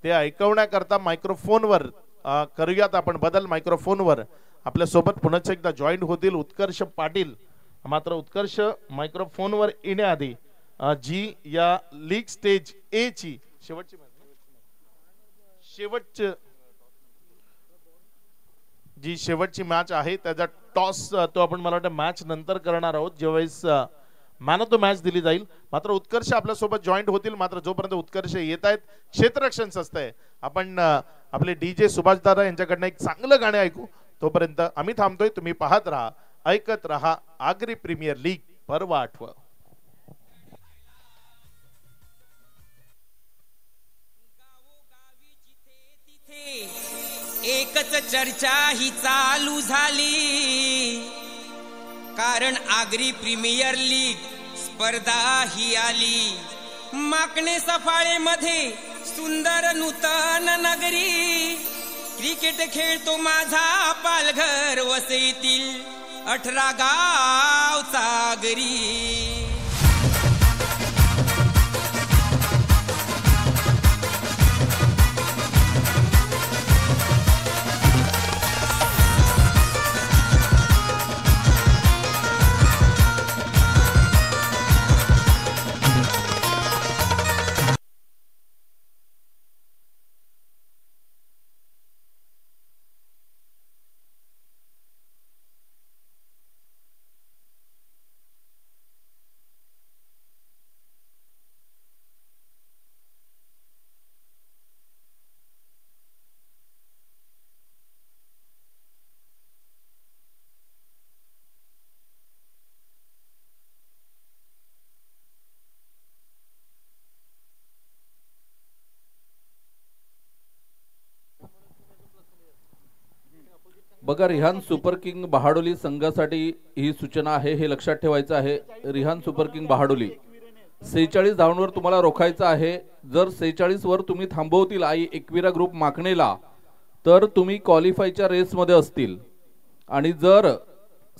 ते ऐकवण्याकरता मायक्रोफोनवर करूयात आपण बदल. मायक्रोफोनवर आपल्या सोबत पुन्हा एकदा जॉईन होतील उत्कर्ष पाटील. मात्र उत्कर्ष मायक्रोफोनवर येण्याआधी जी या लीग स्टेज ए ची शेवटची मॅच आहे त्याचा टॉस तो आपण मला वाटतं मॅच नंतर करणार आहोत, ज्यावेळेस मॅन ऑफ द मॅच दिली जाईल. मात्र उत्कर्ष आपल्या सोबत जॉईंट होतील. मात्र जोपर्यंत उत्कर्ष येत आहेत क्षेत्ररक्षण असतंय, आपण आपले DJ सुभाष दादा यांच्याकडनं एक चांगलं गाणं ऐकू. तोपर्यंत आम्ही थांबतोय. तुम्ही पाहत राहा, ऐकत राहा आगरी प्रीमियर लीग पर्व 8.
एकच चर्चा ही चालू झाली, कारण आगरी प्रीमियर लीग स्पर्धा ही आली. माकणे सफाळे मध्ये सुंदर नूतन नगरी, क्रिकेट खेळतो माझा पालघर वसईतील 18 गावचा आगरी.
बघा, रिहान सुपर किंग बहाडोली संघासाठी ही सूचना आहे, हे लक्षात ठेवायचं आहे. रिहान सुपर किंग बहाडोली 46 धावांवर तुम्हाला रोखायचं आहे. जर 46 वर तुम्ही थांबवतील आई एकविरा ग्रुप माकणेला तर तुम्ही क्वालिफायच्या रेसमध्ये असतील, आणि जर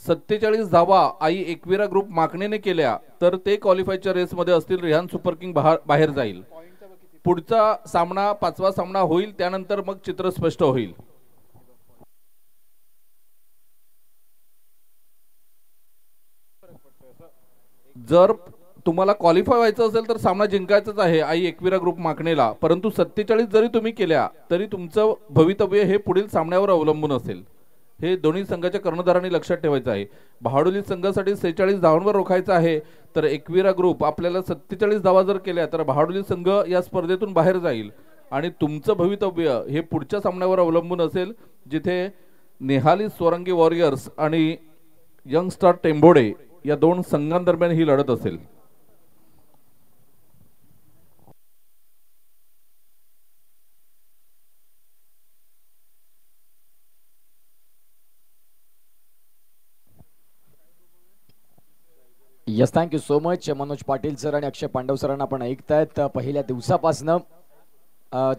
47 धावा आई एकविरा ग्रुप माकणेने केल्या तर ते क्वालिफायच्या रेसमध्ये असतील. रिहान सुपर किंग बाहेर जाईल. पुढचा सामना 5वा सामना होईल, त्यानंतर मग चित्र स्पष्ट होईल. जर तुम्हाला क्वालिफाय व्हायचं असेल तर सामना जिंकायचाच आहे आई एकविरा ग्रुप माकणेला, परंतु 47 जरी तुम्ही केल्या तरी तुमचं भवितव्य हे पुढील सामन्यावर अवलंबून असेल. हे दोन्ही संघाच्या कर्णधारांनी लक्षात ठेवायचं आहे. बहाडोली संघासाठी 46 धावांवर रोखायचं आहे, तर एकविरा ग्रुप आपल्याला 47 धावा जर केल्या तर बहाडोली संघ या स्पर्धेतून बाहेर जाईल आणि तुमचं भवितव्य हे पुढच्या सामन्यावर अवलंबून असेल, जिथे नेहाली स्वरंगी वॉरियर्स आणि यंग स्टार टेंबोडे या 2 संघांदरम्यान ही लढत असेल.
Yes, thank you so much Manoj Patil sir आणि अक्षय पांडव सरांना आपण ऐकतायत. पहिल्या दिवसापासनं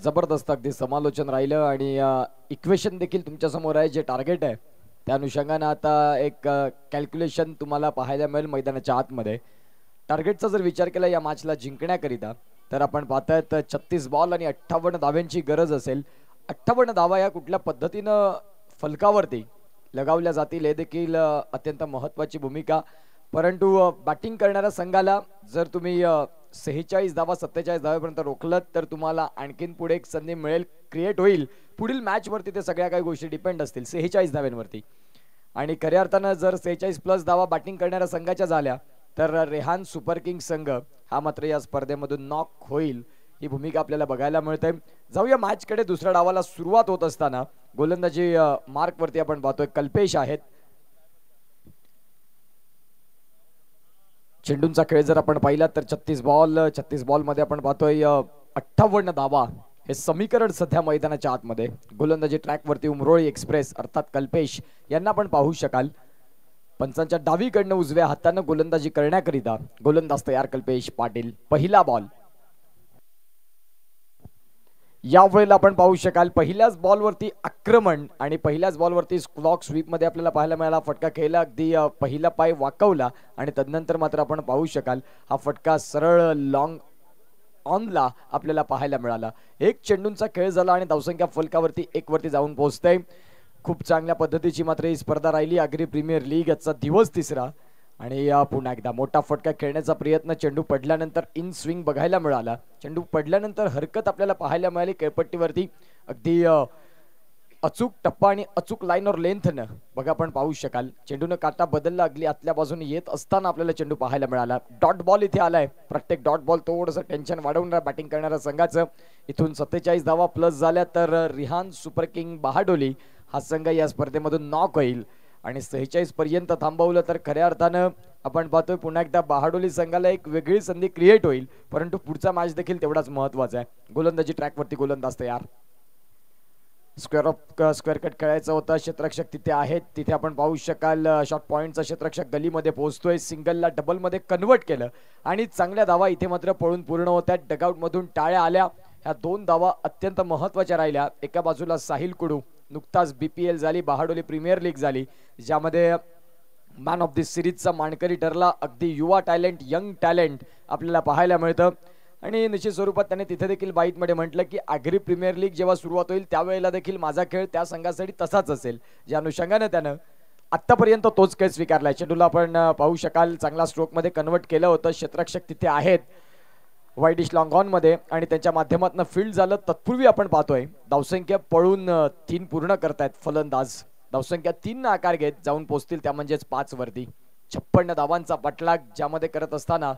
जबरदस्त अगदी समालोचन राहिलं आणि इक्वेशन देखील तुमच्या समोर आहे. जे टार्गेट आहे त्या अनुषंगानं आता एक कॅल्क्युलेशन तुम्हाला पाहायला मिळेल मैदानाच्या आतमध्ये. टार्गेटचा जर विचार केला या मॅचला जिंकण्याकरिता तर आपण पाहतायत 36 बॉल आणि 58 धाव्यांची गरज असेल. 58 धावा या कुठल्या पद्धतीनं फलकावरती लगावल्या जातील हे देखील अत्यंत महत्त्वाची भूमिका. परंतु बॅटिंग करणाऱ्या संघाला जर तुम्ही 46 धावा 47 धावेपर्यंत रोखलत तर तुम्हाला आणखीन पुढे एक संधी मिळेल, क्रिएट होईल. पुढील मॅचवरती ते सगळ्या काही गोष्टी डिपेंड असतील 46 धाव्यांवरती. आणि खऱ्या अर्थानं जर 46+ धावा बॅटिंग करणाऱ्या संघाच्या झाल्या तर रेहान सुपर किंग संघ हा मात्र या स्पर्धेमधून नॉक होईल, ही भूमिका आपल्याला बघायला मिळते. जाऊया मॅचकडे. दुसऱ्या डावाला सुरुवात होत असताना गोलंदाजी मार्कवरती आपण पाहतोय कल्पेश आहेत. चेंडूंचा खेळ जर आपण पाहिला तर 36 बॉल मध्ये आपण पाहतोय 58 धावा हे समीकरण सध्या मैदानाच्या आतमध्ये. गोलंदाजी ट्रॅकवरती उमरोळी एक्सप्रेस अर्थात कल्पेश यांना पण पाहू शकाल. पंचांच्या डावीकडनं उजव्या हातानं गोलंदाजी करण्याकरिता गोलंदाज तयार कल्पेश पाटील. पहिला बॉल यावेळेला आपण पाहू शकाल पहिल्याच बॉलवरती आक्रमण आणि पहिल्याच बॉलवरती क्लॉक स्वीप मध्ये आपल्याला पाहायला मिळाला. फटका खेळला, अगदी पहिला पाय वाकवला आणि तदनंतर मात्र आपण पाहू शकाल हा फटका सरळ लॉंग ऑनला आपल्याला पाहायला मिळाला. एक चेंडूंचा खेळ झाला आणि धावसंख्या फलकावरती 1 वरती जाऊन पोहोचते. खूप चांगल्या पद्धतीची मात्र ही स्पर्धा राहिली. आगरी प्रीमियर लीग याचा दिवस तिसरा आणि पुन्हा एकदा मोठा फटका खेळण्याचा प्रयत्न. चेंडू पडल्यानंतर इन स्विंग बघायला मिळाला. चेंडू पडल्यानंतर हरकत आपल्याला पाहायला मिळाली खेळपट्टीवरती. अगदी अचूक टप्पा आणि अचूक लाईनवर लेंथनं बघा आपण पाहू शकाल. चेंडूनं काटा बदलला, अगदी आतल्या बाजूने येत असताना आपल्याला चेंडू पाहायला मिळाला. डॉट बॉल इथे आलाय. प्रत्येक डॉट बॉल थोडंसं टेन्शन वाढवणारा बॅटिंग करणाऱ्या संघाचं. इथून 47 धावा प्लस झाल्या तर रिहान सुपर किंग बहाडोली हा संघ या स्पर्धेमधून नॉक होईल आणि 46 पर्यंत थांबवलं तर खऱ्या अर्थानं आपण पाहतोय पुन्हा एकदा बहाडोली संघाला एक वेगळी संधी क्रिएट होईल. परंतु पुढचा मॅच देखील तेवढाच महत्वाचा आहे. गोलंदाजी ट्रॅकवरती गोलंदाज तयार. स्क्वेअर कट खेळायचं होतं. क्षेत्ररक्षक तिथे आहेत. तिथे आपण पाहू शकाल शॉर्ट पॉइंटचा क्षेत्ररक्षक गलीमध्ये पोहोचतोय. सिंगलला डबल मध्ये कन्वर्ट केलं आणि चांगल्या धावा इथे मात्र पळून पूर्ण होत्या. डगआउट मधून टाळ्या आल्या. ह्या 2 धावा अत्यंत महत्वाच्या राहिल्या. एका बाजूला साहिल कुडू नुकताच BPL झाली, बहाडोली प्रीमियर लीग झाली, ज्यामध्ये मॅन ऑफ द सिरीजचा मानकरी ठरला. अगदी युवा टॅलेंट, यंग टॅलेंट आपल्याला पाहायला मिळतं आणि निश्चित स्वरूपात त्याने तिथे देखील बाईटमध्ये म्हटलं की आगरी प्रीमियर लीग जेव्हा सुरुवात होईल त्यावेळेला देखील माझा खेळ त्या संघासाठी तसाच असेल. ज्या अनुषंगाने त्यानं आतापर्यंत तोच खेळ स्वीकारलाय. चेंडूला आपण पाहू शकाल चांगला स्ट्रोक मध्ये कन्वर्ट केलं होतं. क्षेत्ररक्षक तिथे आहेत वाईडिश लॉंग ऑन मध्ये आणि त्यांच्या माध्यमातून फील्ड झालं. तत्पूर्वी आपण पाहतोय धावसंख्या पळून 3 पूर्ण करतायत फलंदाज. धावसंख्या 3 आकार घेत जाऊन पोहोचतील त्या म्हणजेच 5 वरती. 56 धावांचा पाठलाग ज्यामध्ये करत असताना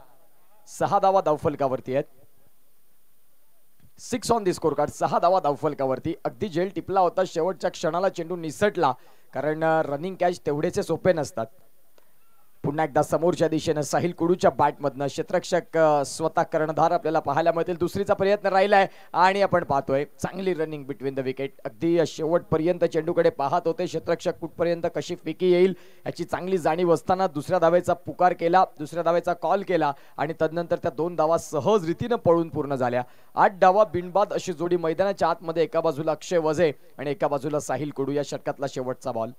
6 धावा धावफलकावरती आहेत. 6 ऑन दी स्कोर कार्ड. 6 धावा धावफलकावरती. अगदी झेल टिपला होता. शेवटच्या क्षणाला चेंडू निसटला कारण रनिंग कॅच तेवढेचे सोपे नसतात. पुन्हा एकदा समोरच्या दिशेने साहिल कुडूच्या बॅटमधनं क्षेत्ररक्षक स्वतः कर्णधार आपल्याला पाहायला मिळतील. दुसरीचा प्रयत्न राहिलाय आणि आपण पाहतोय चांगली रनिंग बिटवीन द विकेट. अगदी शेवटपर्यंत चेंडूकडे पाहत होते क्षेत्ररक्षक कुठपर्यंत कशी फिकी येईल याची चांगली जाणीव असताना दुसऱ्या धावेचा पुकार केला, दुसऱ्या धावेचा कॉल केला आणि तदनंतर त्या 2 धावा सहज रीतीनं पळून पूर्ण झाल्या. 8 धावा बिनबाद अशी जोडी मैदानाच्या आतमध्ये. एका बाजूला अक्षय वझे आणि एका बाजूला साहिल कुडू. या षटकातला शेवटचा बॉल.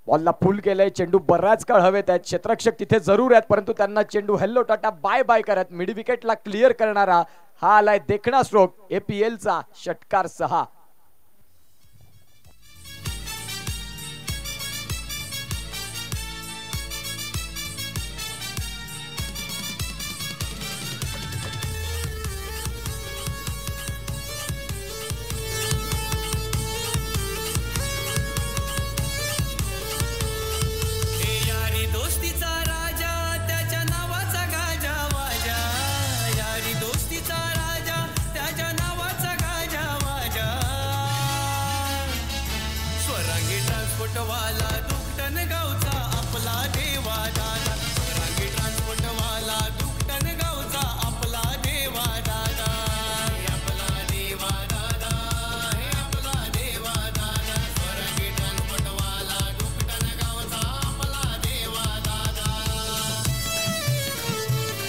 बॉलला फुल केलंय. चेंडू बराच काळ हवेत आहेत. क्षेत्ररक्षक तिथे जरूर आहेत परंतु त्यांना चेंडू हेल्लो टाटा बाय बाय करत मिड विकेटला क्लिअर करणारा हा आलाय देखणा स्ट्रोक. APLचा षटकार 6.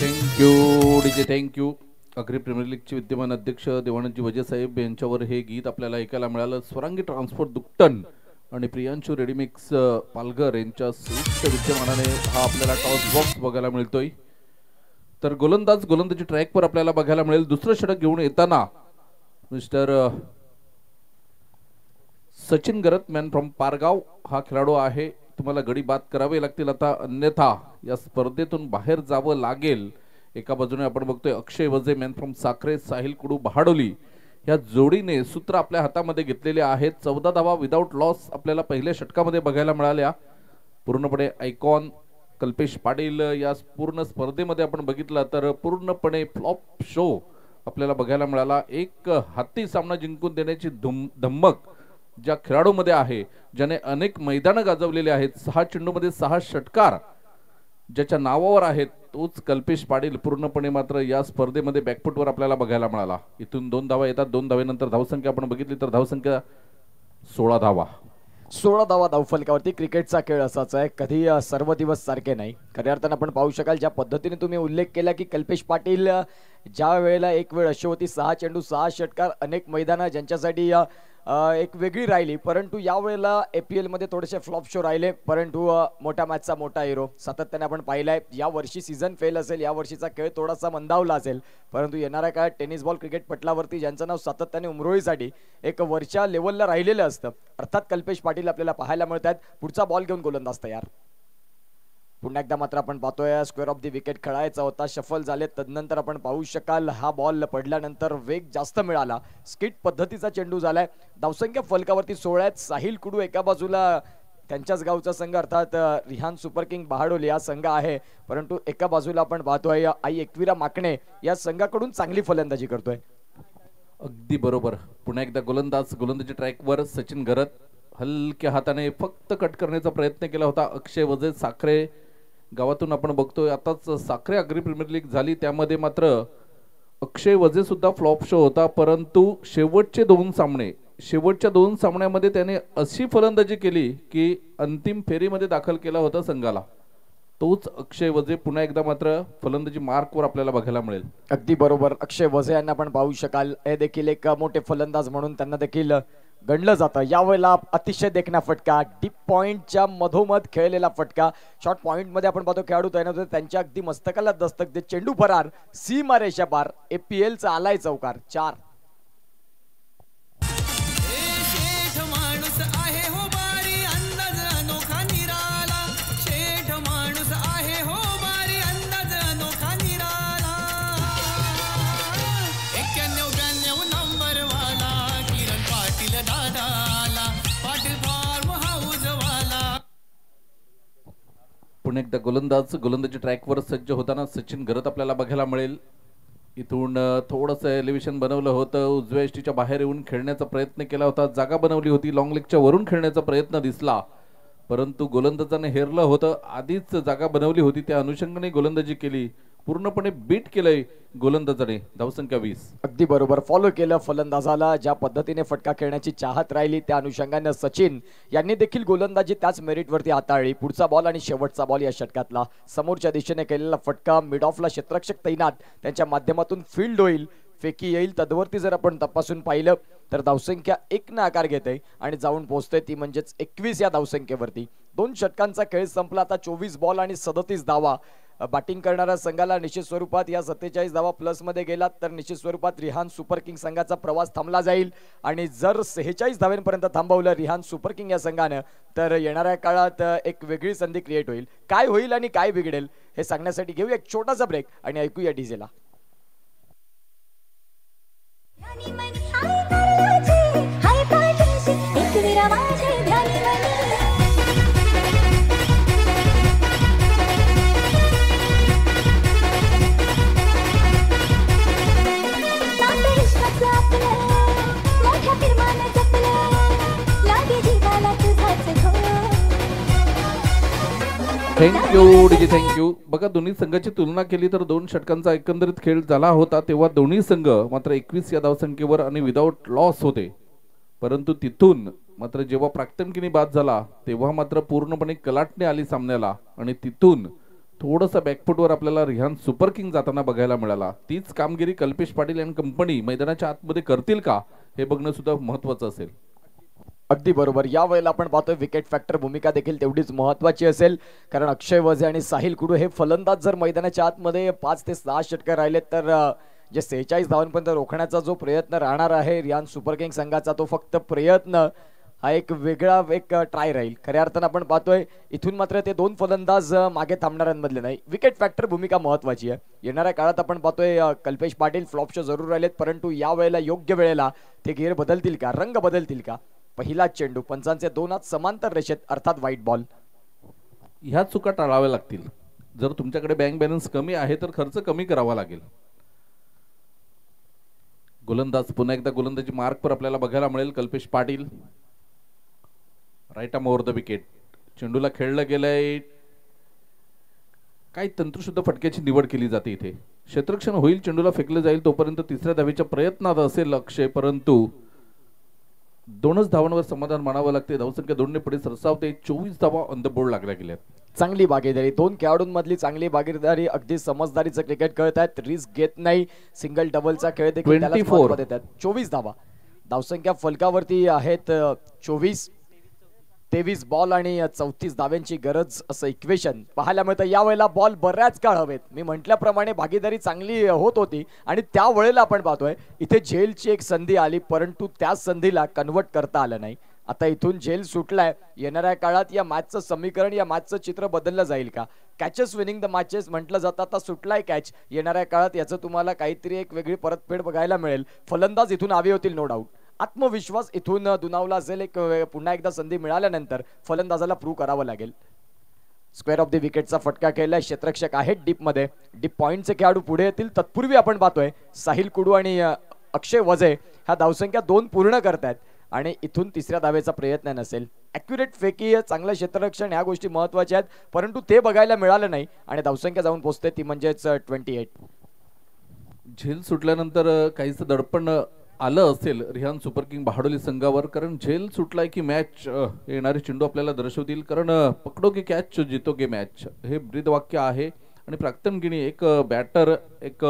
Thank you DJ, thank you. Agri premier लीगचे विद्यमान अध्यक्ष देवानंदजी वजे साहेब यांच्यावर हे गीत आपल्याला ऐकायला मिळालं. स्वरांगी ट्रान्सपोर्ट दुकटन आणि प्रियांशू रेडीमिक्स पालघर यांच्या संयुक्त विद्यमानाने हा आपल्याला टॉस बॉक्स बघायला मिळतोय. तर गोलंदाजी ट्रॅकवर आपल्याला बघायला मिळेल. दुसरं षटक घेऊन येताना mister Sachin Garat man from Pargaon हा खेळाडू आहे. तुम्हाला गडी बाद करावे लागतील आता, अन्यथा या स्पर्धेतून बाहेर जावं लागेल. एका बाजूने आपण बघतोय अक्षय वझे मॅन फ्रॉम साखरे, साहिल कुडू बहाडोली या जोडीने सूत्र आपल्या हातामध्ये घेतलेले आहेत. 14 धावा विदाउट लॉस आपल्याला पहिल्या षटकामध्ये बघायला मिळाल्या. पूर्णपणे आयकॉन कल्पेश पाटील या पूर्ण स्पर्धेमध्ये आपण बघितलं तर पूर्णपणे फ्लॉप शो आपल्याला बघायला मिळाला. एक हाती सामना जिंकून देण्याची धम्मक ज्या खेळाडूमध्ये आहे, ज्याने अनेक मैदानं गाजवलेले आहेत, 6 चेंडूमध्ये 6 षटकार, ज्याच्या नावावर आहेत तोच कल्पेश पाटील पूर्णपणे मात्र या स्पर्धेमध्ये बॅकफुटवर आपल्याला बघायला मिळाला. इथून 2 धावा येतात. 2 धावेनंतर धावसंख्या आपण बघितली तर धावसंख्या 16 धावा.
16 धावा धावफलकावरती. क्रिकेटचा खेळ असाच आहे, कधी सर्व दिवस सारखे नाही. खऱ्या अर्थानं आपण पाहू शकाल ज्या पद्धतीने तुम्ही उल्लेख केला की कल्पेश पाटील ज्या वेळेला एक वेळ अशी होती 6 चेंडू 6 षटकार, अनेक मैदानं ज्यांच्यासाठी एक वेगळी राहिली, परंतु यावेळेला APL मध्ये थोडेसे फ्लॉप शो राहिले, परंतु मोठ्या मॅचचा मोठा हिरो सातत्याने आपण पाहिलाय. या वर्षी सीझन फेल असेल, या वर्षीचा खेळ थोडासा मंदावला असेल, परंतु येणाऱ्या काळात टेनिस बॉल क्रिकेट पटलावरती ज्यांचं नाव सातत्याने उमरोळीसाठी एक वरच्या लेवलला राहिलेलं असतं, अर्थात कल्पेश पाटील आपल्याला पाहायला मिळतात. पुढचा बॉल घेऊन गोलंदाज तयार. पुन्हा एकदा मात्र आपण पाहतोय स्क्वेअर ऑफ द विकेट खेळायचा होता, शफल झाले. तदनंतर आपण पाहू शकाल हा बॉल पडल्यानंतर वेग जास्त मिळाला, स्किट पद्धतीचा चेंडू झालाय. धावसंख्या फलकावरती 16 आहेत. साहिल कुडू एका बाजूला त्यांच्याच गावचा संघ अर्थात रिहान सुपर किंग बहाडोली हा संघ आहे, परंतु एका बाजूला आपण पाहतोय आई एकविरा माकणे या संघाकडून चांगली फलंदाजी करतोय.
अगदी बरोबर. पुन्हा एकदा गोलंदाजी ट्रॅकवर सचिन घरत हलक्या हाताने फक्त कट करण्याचा प्रयत्न केला होता. अक्षय वजे साखरे गावातून आपण बघतोय. आताच साखरे अग्री प्रीमियर लीग झाली, त्यामध्ये मात्र अक्षय वजे सुद्धा फ्लॉप शो होता, परंतु शेवटच्या 2 सामन्यामध्ये त्याने अशी फलंदाजी केली की अंतिम फेरीमध्ये दाखल केला होता संघाला. तोच अक्षय वजे पुन्हा एकदा मात्र फलंदाजी मार्कवर आपल्याला बघायला मिळेल.
अगदी बरोबर. अक्षय वजे यांना आपण पाहू शकाल, हे देखील एक मोठे फलंदाज म्हणून त्यांना देखील गणलं जातं. यावेळेला अतिशय देखणा फटका, डीप पॉइंटच्या मधोमध खेळलेला फटका. शॉर्ट पॉइंट मध्ये आपण पाहतो खेळाडू तैनात होते, त्यांच्या अगदी मस्तकाला दस्तक देत चेंडू फरार, सीमारेषा पार. APL चा आलाय चौकार. 4.
पुन्हा एकदा गोलंदाजी ट्रॅकवर सज्ज होताना सचिन घरत आपल्याला बघायला मिळेल. इथून थोडंसं एलिव्हेशन बनवलं होतं, उजव्या यष्टीच्या बाहेर येऊन खेळण्याचा प्रयत्न केला होता, जागा बनवली होती, लॉंग लेगच्या वरून खेळण्याचा प्रयत्न दिसला, परंतु गोलंदाजाने हेरलं होतं. आधीच जागा बनवली होती, त्या अनुषंगाने गोलंदाजी केली, पूर्णपणे बीट केलंय गोलंदाजाने. धावसंख्या 20.
अगदी बरोबर. फॉलो केलं फलंदाजाला, ज्या पद्धतीने फटका खेळण्याची चाहत राहिली त्या अनुषंगाने सचिन यांनी देखील गोलंदाजी त्याच मेरिटवरती हाताळली. पुढचा बॉल आणि शेवटचा बॉल या षटकातला. समोरच्या दिशेने केलेला फटका, मिड ऑफला क्षेत्ररक्षक तैनात, त्यांच्या माध्यमातून फील्ड होईल, फेकी येईल. तदवरती जर आपण तपासून पाहिलं तर धावसंख्या 1 न आकार घेते आणि जाऊन पोहोचते, ती म्हणजेच 21 या धावसंख्येवरती. 2 षटकांचा खेळ संपला. आता 24 बॉल आणि 37 धावा. बॅटिंग करणाऱ्या संघाला निश्चित स्वरूपात या 47 धावा प्लस मध्ये गेलात तर निश्चित स्वरूपात रिहान सुपर किंग संघाचा प्रवास थांबला जाईल, आणि जर 46 धावांपर्यंत थांबवलं रिहान सुपर किंग या संघानं तर येणाऱ्या काळात एक वेगळी संधी क्रिएट होईल. काय होईल आणि काय बिघडेल हे सांगण्यासाठी घेऊया एक छोटासा ब्रेक आणि ऐकूया डीजेला.
Thank you DJ, thank you. बघा, दोन्ही संघाची तुलना केली तर 2 षटकांचा एकंदरीत खेळ झाला होता, तेव्हा दोन्ही संघ मात्र 21 या धावसंख्येवर आणि विदाऊट लॉस होते, परंतु तिथून मात्र जेव्हा प्राक्तनकिनी बाद झाला तेव्हा मात्र पूर्णपणे कलाटणी आली सामन्याला, आणि तिथून थोडंसं बॅकफुटवर आपल्याला रिहान सुपर किंग जाताना बघायला मिळाला. तीच कामगिरी कल्पेश पाटील आणि कंपनी मैदानाच्या आतमध्ये करतील का हे बघणं सुद्धा महत्वाचं असेल.
अगदी बरोबर. या वेळेला आपण पाहतोय विकेट फॅक्टर भूमिका देखील तेवढीच महत्वाची असेल, कारण अक्षय वजे आणि साहिल कुडू हे फलंदाज जर मैदानाच्या आतमध्ये 5 ते 6 षटकार राहिले तर जे 46 धावांपर्यंत रोखण्याचा जो प्रयत्न राहणार आहे रिहान सुपर किंग संघाचा, तो फक्त प्रयत्न हा एक वेगळा एक ट्राय राहील. खऱ्या अर्थानं आपण पाहतोय इथून मात्र ते 2 फलंदाज मागे थांबणाऱ्यांमधले नाही. विकेट फॅक्टर भूमिका महत्वाची आहे. येणाऱ्या काळात आपण पाहतोय कल्पेश पाटील फ्लॉप शो जरूर राहिलेत, परंतु या वेळेला योग्य वेळेला ते गेअर बदलतील का, रंग बदलतील का. पहिला चेंडू, पंचांचे 2 हात समांतर रेषेत अर्थात व्हाईट बॉल.
ह्या चुका टाळाव्या लागतील. जर तुमच्याकडे बँक बॅलन्स कमी आहे तर खर्च कमी करावा लागेल. गोलंदाज पुन्हा एकदा गोलंदाजी मार्कवर आपल्याला बघायला मिळेल Kalpesh Patil. Right arm over the wicket. चेंडूला खेळलं गेलंय, काही तंत्रशुद्ध फटक्याची निवड केली जाते इथे. क्षेत्ररक्षण होईल, चेंडूला फेकले जाईल तोपर्यंत तिसऱ्या धावेच्या प्रयत्नात असेल अक्षय, परंतु 2च धावांवर समाधान मानावं लागते. धावसंख्या 2ने पुढे सरसावते. 24 धावा ऑन द बोर्ड लागल्या गेल्यात.
चांगली भागीदारी, दोन खेळाडूंमधली चांगली भागीदारी, अगदी समजदारीचं क्रिकेट खेळत आहेत, रिस्क घेत नाही, सिंगल डबलचा खेळ देखील त्याला महत्त्व देतात. 24 धावा, धावसंख्या फलकावरती आहेत 24, 23 बॉल आणि 34 धाव्यांची गरज असं इक्वेशन पाहायला मिळतं. यावेळेला बॉल बऱ्याच काळ हवेत. मी म्हटल्याप्रमाणे भागीदारी चांगली होत होती आणि त्यावेळेला आपण पाहतोय इथे झेलची एक संधी आली, परंतु त्या संधीला कन्वर्ट करता आलं नाही. आता इथून झेल सुटलाय. येणाऱ्या काळात या मॅचचं समीकरण, या मॅचचं चित्र बदललं जाईल का? कॅचेस विनिंग द मॅचेस म्हटलं जातं, आता सुटलाय कॅच. येणाऱ्या काळात याचं तुम्हाला काहीतरी एक वेगळी परतफेड बघायला मिळेल. फलंदाज इथून हवे होतील, नो डाऊट. आत्मविश्वास इथून दुनावला असेल. एक पुन्हा एकदा संधी मिळाल्यानंतर फलंदाजाला प्रूव्ह करावं लागेल. स्क्वेअर ऑफ द विकेटचा फटका केलाय. क्षेत्ररक्षक आहेत डीप मध्ये. डीप पॉइंटचे खेळाडू पुढे येतील. तत्पूर्वी आपण पाहतोय साहिल कुडू आणि अक्षय वजे ह्या धावसंख्या 2 पूर्ण करतायत आणि इथून तिसऱ्या धावेचा प्रयत्न नसेल. ॲक्युरेट फेकी, चांगलं क्षेत्ररक्षण, ह्या गोष्टी महत्वाच्या आहेत, परंतु ते बघायला मिळालं नाही आणि धावसंख्या जाऊन पोहोचते ती म्हणजेच 28.
झेल सुटल्यानंतर काहीच दडपण आलं असेल रिहान सुपर किंग बहाडोली संघावर, कारण झेल सुटलाय की मॅच येणारे चेंडू आपल्याला दर्शवतील. कारण पकडो की कॅच जितो की मॅच हे ब्रीदवाक्य आहे आणि प्राक्तन गिणी एक बॅटर, एक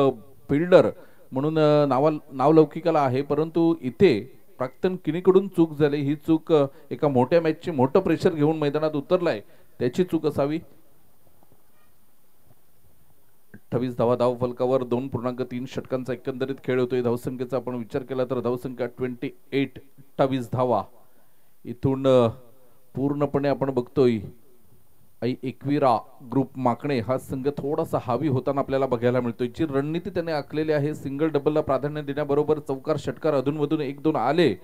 फिल्डर म्हणून नावलौकिकाला आहे, परंतु इथे प्राक्तन किनीकडून चूक झाली. ही चूक एका मोठ्या मॅचची मोठं प्रेशर घेऊन मैदानात उतरलाय त्याची चूक असावी. 28 धावा धाव फलकावर, 2.3 षटकांचा एकंदरीत खेळ होतोय. धावसंख्येचा आपण विचार केला तर धावसंख्या 28, 28 धावा. इथून पूर्णपणे आपण बघतोय आई एकविरा ग्रुप माकणे हा संघ थोडासा हावी होताना आपल्याला बघायला मिळतोय. जी रणनीती त्याने आखलेली आहे, सिंगल डबलला प्राधान्य देण्याबरोबर चौकार षटकार अधूनमधून 1-2 आले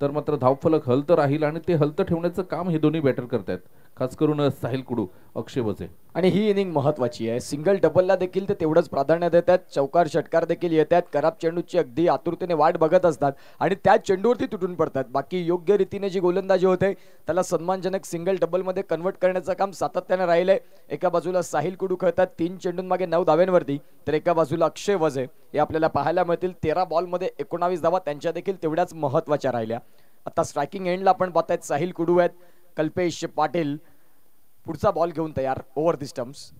तर मात्र धावफलक हलत राहील आणि ते हलत ठेवण्याचं काम हे दोन्ही बॅटर करतात, खास करून साहिल कुडू, अक्षय वजे.
आणि ही इनिंग महत्वाची आहे. सिंगल डबलला देखील ते तेवढंच प्राधान्य देतात. चौकार षटकार देखील येतात. खराब चेंडूची अगदी आतुरतेने वाट बघत असतात आणि त्या चेंडूवरती तुटून पडतात. बाकी योग्य रीतीने जी गोलंदाजी होते त्याला सन्मानजनक सिंगल डबलमध्ये कन्वर्ट करण्याचं काम सातत्याने राहिलंय. एका बाजूला साहिल कुडू खेळतात 3 चेंडूंमागे 9 धाव्यांवरती, तर एका बाजूला अक्षय वजे हे आपल्याला पाहायला मिळतील. 13 बॉलमध्ये 19 धावा त्यांच्या देखील तेवढ्याच महत्वाच्या राहिल्या. आता स्ट्रायकिंग एंडला आपण पाहतायत साहिल कुडू आहेत, कल्पेश पाटील पुढचा बॉल घेऊन तयार ओव्हर द स्टंप्स.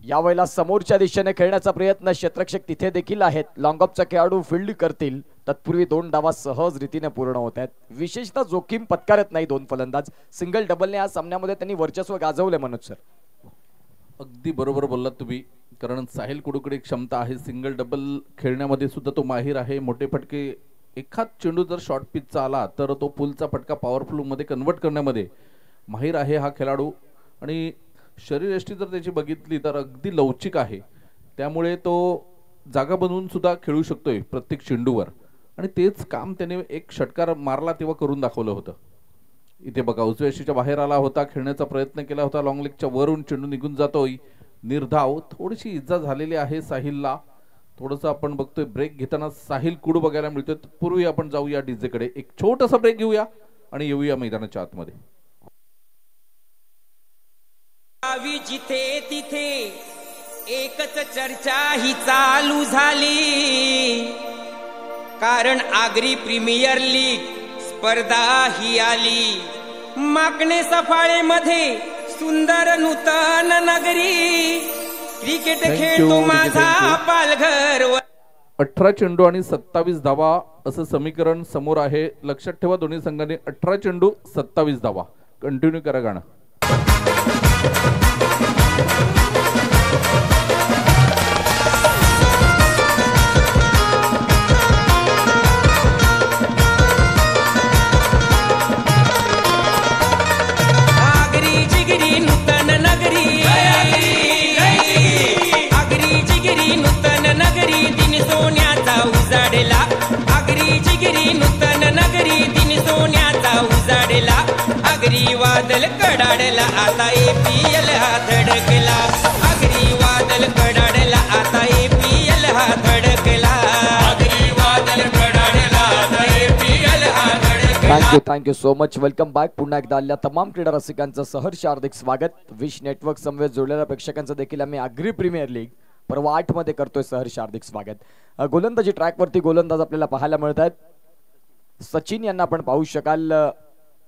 यावेळेला समोरच्या दिशेने खेळण्याचा प्रयत्न, क्षेत्ररक्षक तिथे देखील आहेत. लॉंग ऑफचा खेळाडू फील्ड करतील. तत्पूर्वी 2 डावा सहज रीतीने पूर्ण होत आहेत. विशेषतः जोखीम पत्कारत नाही 2 फलंदाज. सिंगल डबलने या सामन्यामध्ये त्यांनी वर्चस्व गाजवले. मनोज सर
अगदी बरोबर बोललात तुम्ही, कारण साहिल कुडूकडे क्षमता आहे. सिंगल डबल खेळण्यामध्ये सुद्धा तो माहीर आहे. मोठे फटके, एखाद चेंडू जर शॉर्ट पिचचा आला तर तो पुलचा फटका पॉवरफुल मध्ये कन्वर्ट करण्यामध्ये माहीर आहे हा खेळाडू. आणि शरीरयष्टी जर त्याची बघितली तर अगदी लवचिक आहे, त्यामुळे तो जागा बनवून सुद्धा खेळू शकतोय प्रत्येक चेंडूवर. आणि तेच काम त्याने एक षटकार मारला तेव्हा करून दाखवलं होतं. इथे बघा उजव्या यष्टीच्या बाहेर आला होता, खेळण्याचा प्रयत्न केला होता, लॉंग लेगच्या वरून चेंडू निघून जातोय. निर्धाव, थोडीशी इजा झालेली आहे साहिलला. थोडंसं आपण बघतोय ब्रेक घेताना साहिल कुडू बघायला मिळतोय. पूर्वी आपण जाऊया डीजे कडे, एक छोटासा ब्रेक घेऊया आणि येऊया मैदानाच्या आतमध्ये.
जिथे तिथे एकच चर्चा ही चालू झाली, कारण आगरी प्रीमियर लीग स्पर्धा ही आली. माकणे सफाळेमध्ये सुंदर नूतन नगरी, क्रिकेट खेळतो माझा पालघर.
18 चेंडू आणि 27 धावा असं समीकरण समोर आहे. लक्षात ठेवा दोन्ही संघांनी 18 चेंडू 27 धावा. कंटिन्यू करा गाणं.
आगरी जिगरी नूतन नगरी, आगरी जिगरी नूतन नगरी, दिन सोन्याचा उजाडला. आगरी जिगरी नूतन नगरी, दिन सोन्याचा उजाडला. आगरी वादल कडाडला, आता APL हा धडकला. आगरी वादल कडाडला, आता APL हा धडकला. आगरी वादल कडाडला, आता APL हा धडकला.
Thank you so much. Welcome back. पुन्हा एकदा आलेल्या तमाम क्रीडा रसिकांचं सहर्ष हार्दिक स्वागत. विश नेटवर्क समवेत जोडलेल्या प्रेक्षकांचं देखील आम्ही आगरी प्रीमियर लीग पर्व 8 मध्ये करतोय सहर्ष हार्दिक स्वागत. गोलंदाजी ट्रॅकवरती गोलंदाज आपल्याला पाहायला मिळत आहेत. सचिन यांना आपण पाहू शकाल.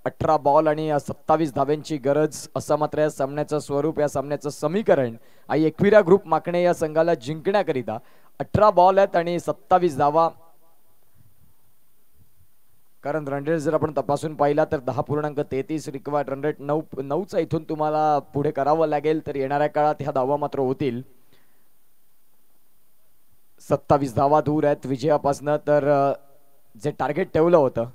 18 बॉल आणि 27 धाव्यांची गरज असं मात्र या सामन्याचं स्वरूप, या सामन्याचं समीकरण. आई एकविरा ग्रुप माकणे या संघाला जिंकण्याकरिता 18 बॉल आहेत आणि 27 धावा. कारण रन रेट जर आपण तपासून पाहिला तर 10.33 रिक्वायर्ड रन रेट. 9चा इथून तुम्हाला पुढे करावं लागेल, तर येणाऱ्या काळात ह्या धावा मात्र होतील. 27 धावा दूर आहेत विजयापासनं. तर जे टार्गेट ठेवलं होतं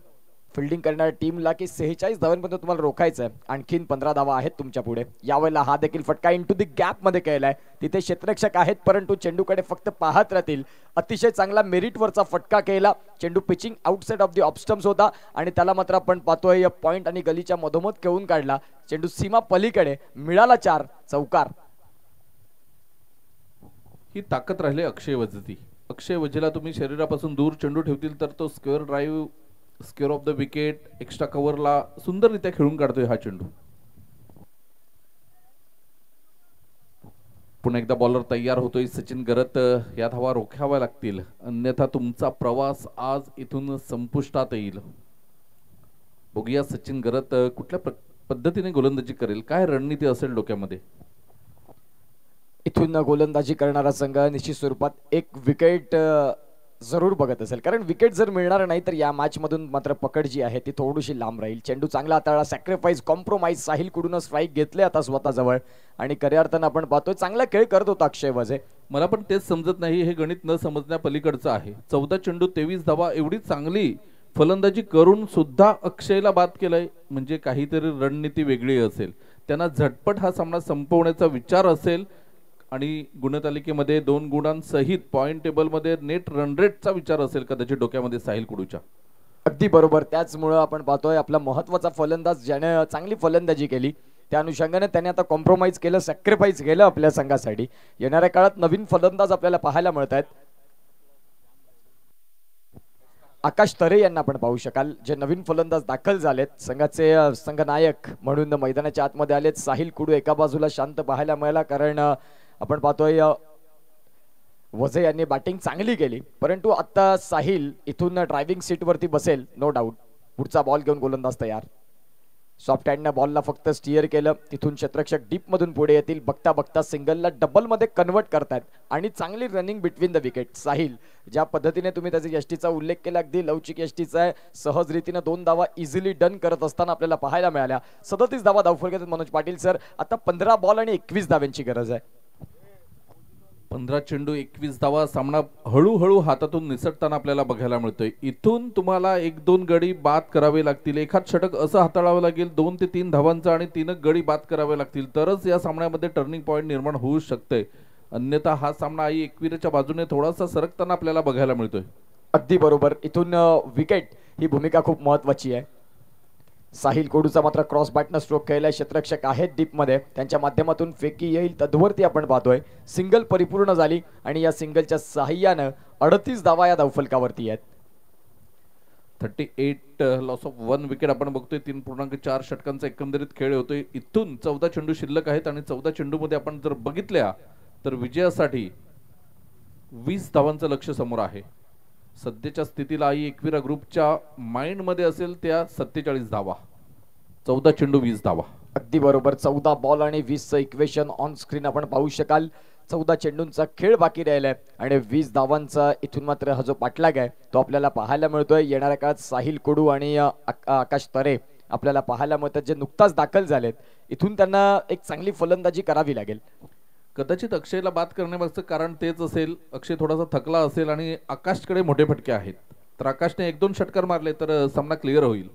फिल्डिंग करणाऱ्या टीमला की 46 धावांपर्यंत तुम्हाला रोखायचं आहे, आणखीन 15 धावा आहेत तुमच्या पुढे. यावेळेला हा देखील फटका इंटू दी गॅप मध्ये केलाय. तिथे क्षेत्ररक्षक आहेत परंतु चेंडूकडे फक्त पाहत राहतील. अतिशय चांगला मेरिटवरचा फटका केला. चेंडू pitching outside of the of stumps होता आणि त्याला मात्र आपण पाहतोय पॉइंट आणि गलीच्या मधोमध खेळून काढला. चेंडू सीमा पलीकडे मिळाला 4 चौकार.
ही ताकद राहिली अक्षय वझेची. अक्षय वझेला तुम्ही शरीरापासून दूर चेंडू ठेवतील तर तो square drive, square off the wicket, extra कव्हरला सुंदररित्या खेळून काढतोय हा चेंडू. पुन्हा एकदा बॉलर तयार होतोय सचिन गरत. या धावा रोखाव्या लागतील, अन्यथा तुमचा प्रवास आज इथून संपुष्टात येईल. बघूया सचिन गरत कुठल्या पद्धतीने गोलंदाजी करेल, काय रणनीती असेल डोक्यामध्ये.
इथून गोलंदाजी करणारा संघ निश्चित स्वरूपात एक विकेट जरूर बघत असेल, कारण विकेट जर मिळणार नाही तर या मॅच मधून मात्र पकड जी आहे ती थोडीशी लांब राहील. चेंडू चांगला हाताळला, सॅक्रिफाईस, कॉम्प्रोमाइज. साहिल कुडून स्ट्राईक घेतले आता स्वतःजवळ आणि खऱ्या अर्थानं आपण पाहतोय चांगला खेळ करत होता अक्षय वझे.
मला पण तेच समजत नाही, हे गणित न समजण्या पलीकडचं आहे. 14 चेंडू 23 धावा, एवढी चांगली फलंदाजी करून सुद्धा अक्षयला बाद केलंय, म्हणजे काहीतरी रणनीती वेगळी असेल. त्यांना झटपट हा सामना संपवण्याचा विचार असेल आणि गुणतालिकेमध्ये 2 गुणांसहित पॉइंट टेबलमध्ये नेट रन रेटचा विचार असेल कदाचित डोक्यामध्ये साहिल कुडूच्या.
अगदी बरोबर. त्याचमुळे आपण पाहतोय आपला महत्वाचा फलंदाज ज्याने चांगली फलंदाजी केली त्या अनुषंगाने त्याने आता कॉम्प्रोमाइज केलं, सॅक्रिफाईस केलं आपल्या संघासाठी. येणाऱ्या काळात नवीन फलंदाज आपल्याला पाहायला मिळत आहेत. आकाश तरे यांना आपण पाहू शकाल, जे नवीन फलंदाज दाखल झालेत. संघाचे संघनायक म्हणून मैदानाच्या आतमध्ये आलेत. साहिल कुडू एका बाजूला शांत पाहायला मिळाला, कारण आपण पाहतोय वझे यांनी बॅटिंग चांगली केली, परंतु आता साहिल इथून ड्रायव्हिंग सीट वरती बसेल नो डाऊट. पुढचा बॉल घेऊन गोलंदाज तयार. सॉफ्ट हँडनं बॉलला फक्त स्टिअर केलं. तिथून क्षेत्ररक्षक डीप मधून पुढे येतील. बघता बघता सिंगलला डबल मध्ये कन्वर्ट करतायत आणि चांगली running between the wicket. Sahil ज्या पद्धतीने तुम्ही त्याच्या यष्टीचा उल्लेख केला, अगदी लवचिक यष्टीचा आहे. सहज रीतीने 2 धावा इझिली डन करत असताना आपल्याला पाहायला मिळाल्या. 37 धावा धावफलकात मनोज पाटील सर. आता 15 बॉल आणि 21 धाव्यांची गरज आहे.
15 चेंडू 21 धावा. सामना हळूहळू हातातून निसटताना आपल्याला बघायला मिळतोय. इथून तुम्हाला 1-2 गडी बाद करावे लागतील. एखाद षटक असं हाताळावं लागेल 2 ते 3 धावांचा आणि 3 गडी बाद करावे लागतील, तरच या सामन्यामध्ये टर्निंग पॉइंट निर्माण होऊ शकते. अन्यथा हा सामना आई एकविरेच्या बाजूने थोडासा सरकताना आपल्याला बघायला मिळतोय.
अगदी बरोबर. इथून विकेट ही भूमिका खूप महत्वाची आहे. साहिल कोडूचा मात्र क्रॉस बॅटनं स्ट्रोक खेळलाय. क्षेत्ररक्षक आहेत डीप मध्ये, त्यांच्या माध्यमातून फेकी येईल तद्वरती आपण पाहतोय. सिंगल परिपूर्ण झाली आणि या सिंगलच्या साहाय्यानं 38 धावा या धावफलकावरती आहेत.
38 लॉस ऑफ 1 विकेट आपण बघतोय. 3.4 षटकांचा एकंदरीत खेळ होतोय. इथून 14 चेंडू शिल्लक आहेत आणि 14 चेंडू मध्ये आपण जर बघितल्या तर विजयासाठी 20 धावांचं लक्ष समोर आहे. सध्याच्या स्थितीला आई एकविरा ग्रुपच्या माइंड मध्ये असेल त्या 47 धावा. 14 चेंडू 20 धावा.
अगदी बरोबर. 14 बॉल आणि 20चं इक्वेशन ऑन स्क्रीन आपण पाहू शकाल. 14 चेंडूंचा खेळ बाकी राहिलाय आणि 20 धावांचा इथून मात्र हा जो पाठलाग आहे तो आपल्याला पाहायला मिळतोय. येणाऱ्या काळात साहिल कुडू आणि आकाश तरे आपल्याला पाहायला मिळतात, जे नुकताच दाखल झालेत. इथून त्यांना एक चांगली फलंदाजी करावी लागेल.
कदाचित अक्षयला बाद करण्यामागचं कारण तेच असेल. अक्षय थोडासा थकला असेल आणि आकाशकडे मोठे फटके आहेत, तर आकाशने 1-2 षटकार मारले तर सामना क्लिअर होईल.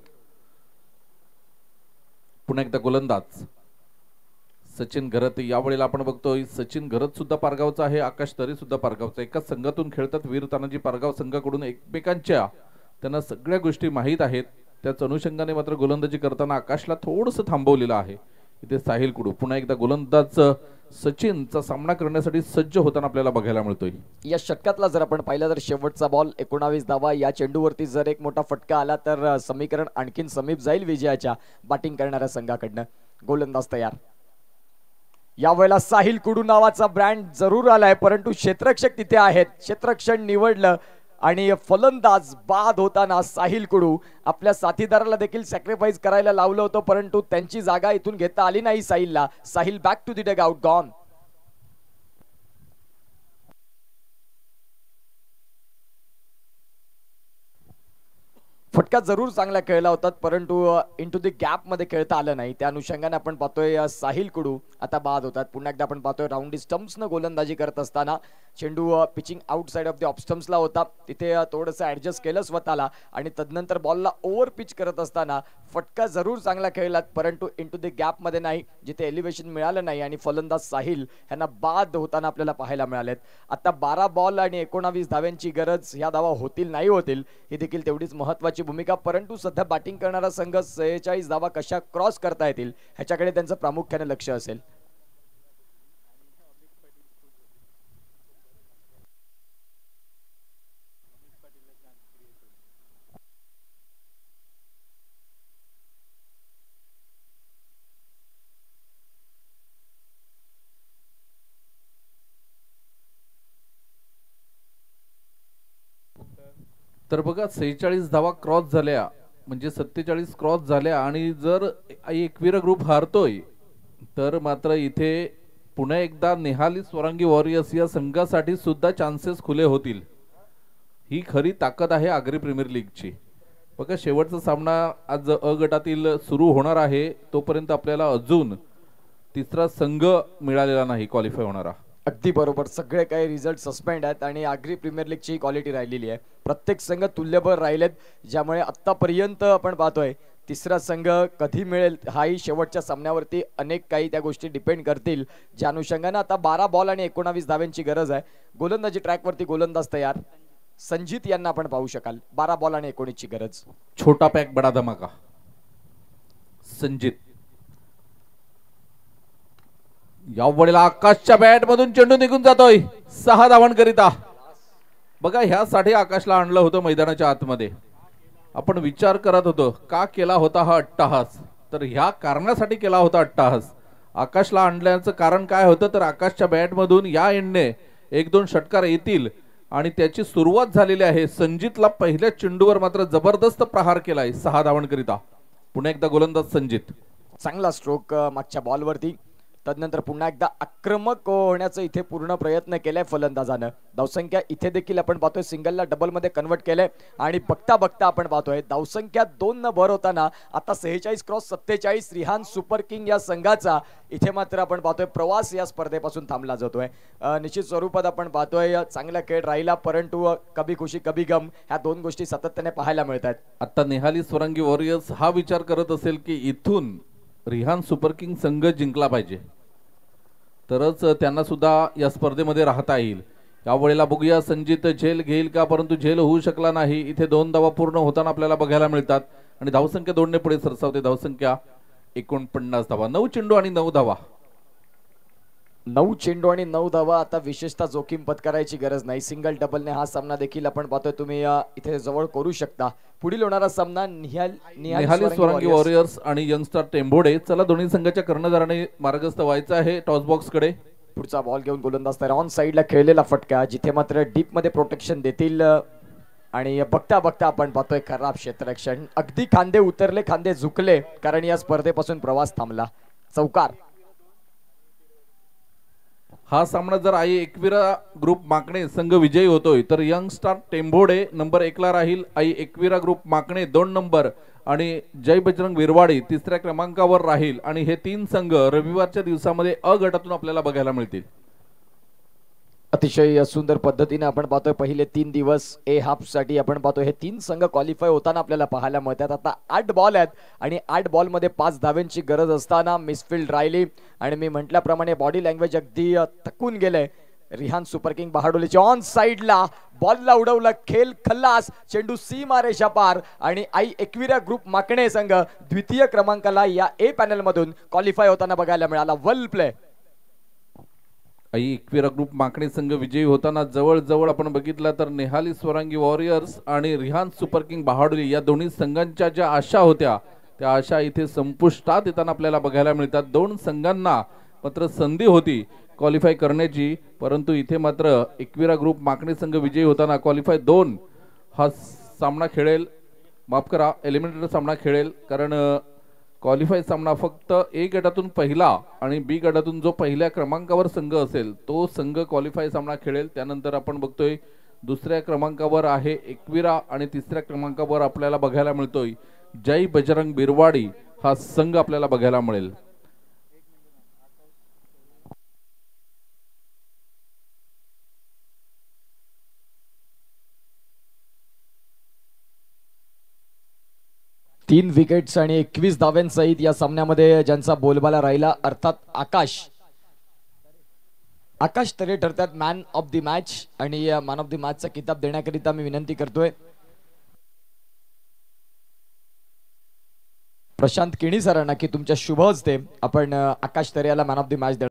पुन्हा एकदा गोलंदाज सचिन घरत. यावेळेला आपण बघतोय सचिन घरत सुद्धा पारगावचा आहे, आकाश तरे सुद्धा पारगावचा. एकाच संघातून खेळतात. वीर तानाजी पारगाव संघाकडून एकमेकांच्या त्यांना सगळ्या गोष्टी माहीत आहेत. त्याच अनुषंगाने मात्र गोलंदाजी करताना आकाशला थोडंसं थांबवलेलं आहे. इथे साहिल कुडू. पुन्हा एकदा गोलंदाज सचिनचा सामना करण्यासाठी सज्ज होताना आपल्याला बघायला मिळतोय.
या षटकातला जर आपण पाहिलं तर शेवटचा बॉल 19 धावा. या चेंडूवरती जर एक मोठा फटका आला तर समीकरण आणखीन समीप जाईल विजयाच्या. बॅटिंग करणाऱ्या संघाकडनं गोलंदाज तयार. यावेळेला साहिल कुडू नावाचा ब्रँड जरूर आलाय, परंतु क्षेत्ररक्षक तिथे आहेत. क्षेत्ररक्षण निवडलं आणि फलंदाज बाद होताना साहिल कुडू आपल्या साथीदाराला देखील सॅक्रिफाईस करायला लावलं होतं, परंतु त्यांची जागा इथून घेता आली नाही साहिलला. Sahil back to the dugout, gone. फटका जरूर चांगला खेळला होता, परंतु इंटू द गॅप मध्ये खेळता आलं नाही. त्या अनुषंगाने आपण पाहतोय साहिल कुडू आता बाद होतात. पुन्हा एकदा आपण पाहतोय राऊंडी स्टम्प्सनं गोलंदाजी करत असताना चेंडू pitching outside off the off स्टम्प्सला होता. तिथे थोडंसं ऍडजस्ट केलं स्वतःला आणि तदनंतर बॉलला ओव्हर पिच करत असताना फटका जरूर चांगला खेळला, परंतु इंटू द गॅप मध्ये नाही, जिथे एलिव्हेशन मिळालं नाही आणि फलंदाज साहिल यांना बाद होताना आपल्याला पाहायला मिळालेत. आता 12 बॉल आणि 19 धाव्यांची गरज. ह्या धावा होतील नाही होतील ही देखील तेवढीच महत्वाची भूमिका, परंतु सध्या बॅटिंग करणारा संघ 46 धावा कशा क्रॉस करता येतील ह्याच्याकडे त्यांचं प्रामुख्याने लक्ष असेल.
तर बघा 46 धावा क्रॉस झाल्या म्हणजे 47 क्रॉस झाल्या आणि जर एकवीर ग्रुप हारतोय तर मात्र इथे पुन्हा एकदा नेहाली स्वरांगी वॉरियर्स या संघासाठी सुद्धा चान्सेस खुले होतील. ही खरी ताकद आहे आगरी प्रीमियर लीगची. बघा शेवटचा सामना आज अ गटातील सुरू होणार आहे, तोपर्यंत आपल्याला अजून तिसरा संघ मिळालेला नाही क्वालिफाय होणारा.
अगदी बरोबर. सगळे काही रिझल्ट सस्पेंड आहेत आणि आगरी प्रीमियर लीगची क्वालिटी राहिलेली आहे. प्रत्येक संघ तुल्यबळ राहिलेत, ज्यामुळे आतापर्यंत आपण पाहतोय तिसरा संघ कधी मिळेल हाही शेवटच्या सामन्यावरती अनेक काही त्या गोष्टी डिपेंड करतील, ज्या अनुषंगाने आता 12 बॉल आणि 19 धाव्यांची गरज आहे. गोलंदाजी ट्रॅकवरती गोलंदाज तयार. संजित यांना आपण पाहू शकाल. 12 बॉल आणि 19 ची गरज.
छोटा पॅक बडा धमाका. संजित यावेळेला आकाशच्या बॅट मधून चेंडू निघून जातोय 6 धावांकरिता. बघा ह्यासाठी आकाशला आणलं होतं मैदानाच्या आतमध्ये. आपण विचार करत होतो का केला होता हा अट्टाहास, तर ह्या कारणासाठी केला होता अट्टाहास. आकाशला आणण्याचं कारण काय होतं, तर आकाशच्या बॅट मधून या एंडने 1-2 षटकार येतील आणि त्याची सुरुवात झालेली आहे. संजितला पहिल्या चेंडूवर मात्र जबरदस्त प्रहार केलाय 6 धावांकरिता. पुन्हा एकदा गोलंदाज संजित.
चांगला स्ट्रोक मागच्या बॉलवरती. तदनंतर पुन्हा एकदा आक्रमक होण्याचा इथे पूर्ण प्रयत्न केलाय फलंदाजानं. धावसंख्या इथे देखील आपण पाहतोय सिंगलला डबल मध्ये कन्वर्ट केलंय आणि बघता बघता आपण पाहतोय धावसंख्या 2 न भर होताना आता 46 क्रॉस 47 रिहान सुपर किंग या संघाचा इथे मात्र आपण पाहतोय प्रवास या स्पर्धेपासून थांबला जातोय. निश्चित स्वरूपात आपण पाहतोय चांगला खेळ राहिला, परंतु कभी खुशी कभी गम ह्या 2 गोष्टी सातत्याने पाहायला मिळतात.
आता नेहाली स्वरांगी वॉरियर्स हा विचार करत असेल की इथून रिहान सुपर किंग संघ जिंकला पाहिजे, तरच त्यांना सुद्धा या स्पर्धेमध्ये राहता येईल. यावेळेला बघूया संजित झेल घेईल का, परंतु झेल होऊ शकला नाही. इथे 2 धावा पूर्ण होताना आपल्याला बघायला मिळतात आणि धावसंख्या 2 ने पुढे सरसावते. धावसंख्या 49 धावा. 9 चेंडू आणि 9 धावा.
9 चेंडू आणि 9 धावा. आता विशेषतः जोखीम पत्करायची गरज नाही. सिंगल डबलने हा सामना देखील आपण पाहतोय तुम्ही इथे जवळ करू शकता. पुढील होणारा सामना
निहाली स्वरांगी वॉरियर्स आणि यंगस्टार टेंभोडे. चला दोन्ही संघाच्या कर्णधाराने मार्गस्थ व्हायचं आहे टॉस बॉक्स कडे.
पुढचा बॉल घेऊन गोलंदाज तयार. ऑन साइडला खेळलेला फटका, जिथे मात्र डीप मध्ये प्रोटेक्शन देतील आणि बघता बघता आपण पाहतोय खराब क्षेत्ररक्षण. अगदी खांदे उतरले, खांदे झुकले, कारण या स्पर्धेपासून प्रवास थांबला. चौकार.
हा सामना जर आई एकविरा ग्रुप माकणे संघ विजयी होतोय तर यंग स्टार टेंभोडे नंबर 1 ला राहील. आई एकविरा ग्रुप माकणे 2 नंबर आणि जय बजरंग विरवाडी 3ऱ्या क्रमांकावर राहील. आणि हे 3 संघ रविवारच्या दिवसामध्ये अ गटातून आपल्याला बघायला मिळतील.
अतिशय सुंदर पद्धतीने आपण पाहतोय पहिले 3 दिवस ए हाफ साठी आपण पाहतोय हे 3 संघ क्वालिफाय होताना आपल्याला पाहायला मिळतात. आता 8 बॉल आहेत आणि 8 बॉल मध्ये 5 धाव्यांची गरज असताना मिसफिल्ड राहिली आणि मी म्हटल्याप्रमाणे बॉडी लँग्वेज अगदी थकून गेले. रिहान सुपर किंग बहाडोलीच्या ऑन साइडला बॉलला उडवला, खेळ खल्लास, चेंडू सीमारेषा पार आणि आई एकविरा ग्रुप माकणे संघ द्वितीय क्रमांकाला या ए पॅनल मधून क्वालिफाय होताना बघायला मिळाला. वेल प्ले.
एकविरा ग्रुप माकणे संघ विजयी होताना जवळजवळ आपण बघितलं तर नेहाली स्वरांगी वॉरियर्स आणि रिहान सुपर किंग बहाडुली या दोन्ही संघांच्या ज्या आशा होत्या त्या आशा इथे संपुष्टात येताना आपल्याला बघायला मिळतात. दोन संघांना मात्र संधी होती क्वालिफाय करण्याची, परंतु इथे मात्र एकविरा ग्रुप माकणे संघ विजयी होताना क्वालिफाय 2 हा सामना खेळेल, माफ करा एलिमिनेटर सामना खेळेल, कारण क्वालिफाय सामना फक्त ए गटातून पहिला आणि बी गटातून जो पहिल्या क्रमांकावर संघ असेल तो संघ क्वालिफाय सामना खेळेल. त्यानंतर आपण बघतोय दुसऱ्या क्रमांकावर आहे एकविरा आणि तिसऱ्या क्रमांकावर आपल्याला बघायला मिळतोय जय बजरंग बिरवाडी हा संघ आपल्याला बघायला मिळेल.
तीन विकेट्स आणि 21 धाव्यांसहित या सामन्यामध्ये ज्यांचा बोलबाला राहिला अर्थात आकाश तरे ठरतात मॅन ऑफ द मॅच, आणि मॅन ऑफ द मॅचचा किताब देण्याकरिता मी विनंती करतोय प्रशांत केणी सरांना की तुमच्या शुभ हस्ते आपण आकाश तरे याला मॅन ऑफ द मॅच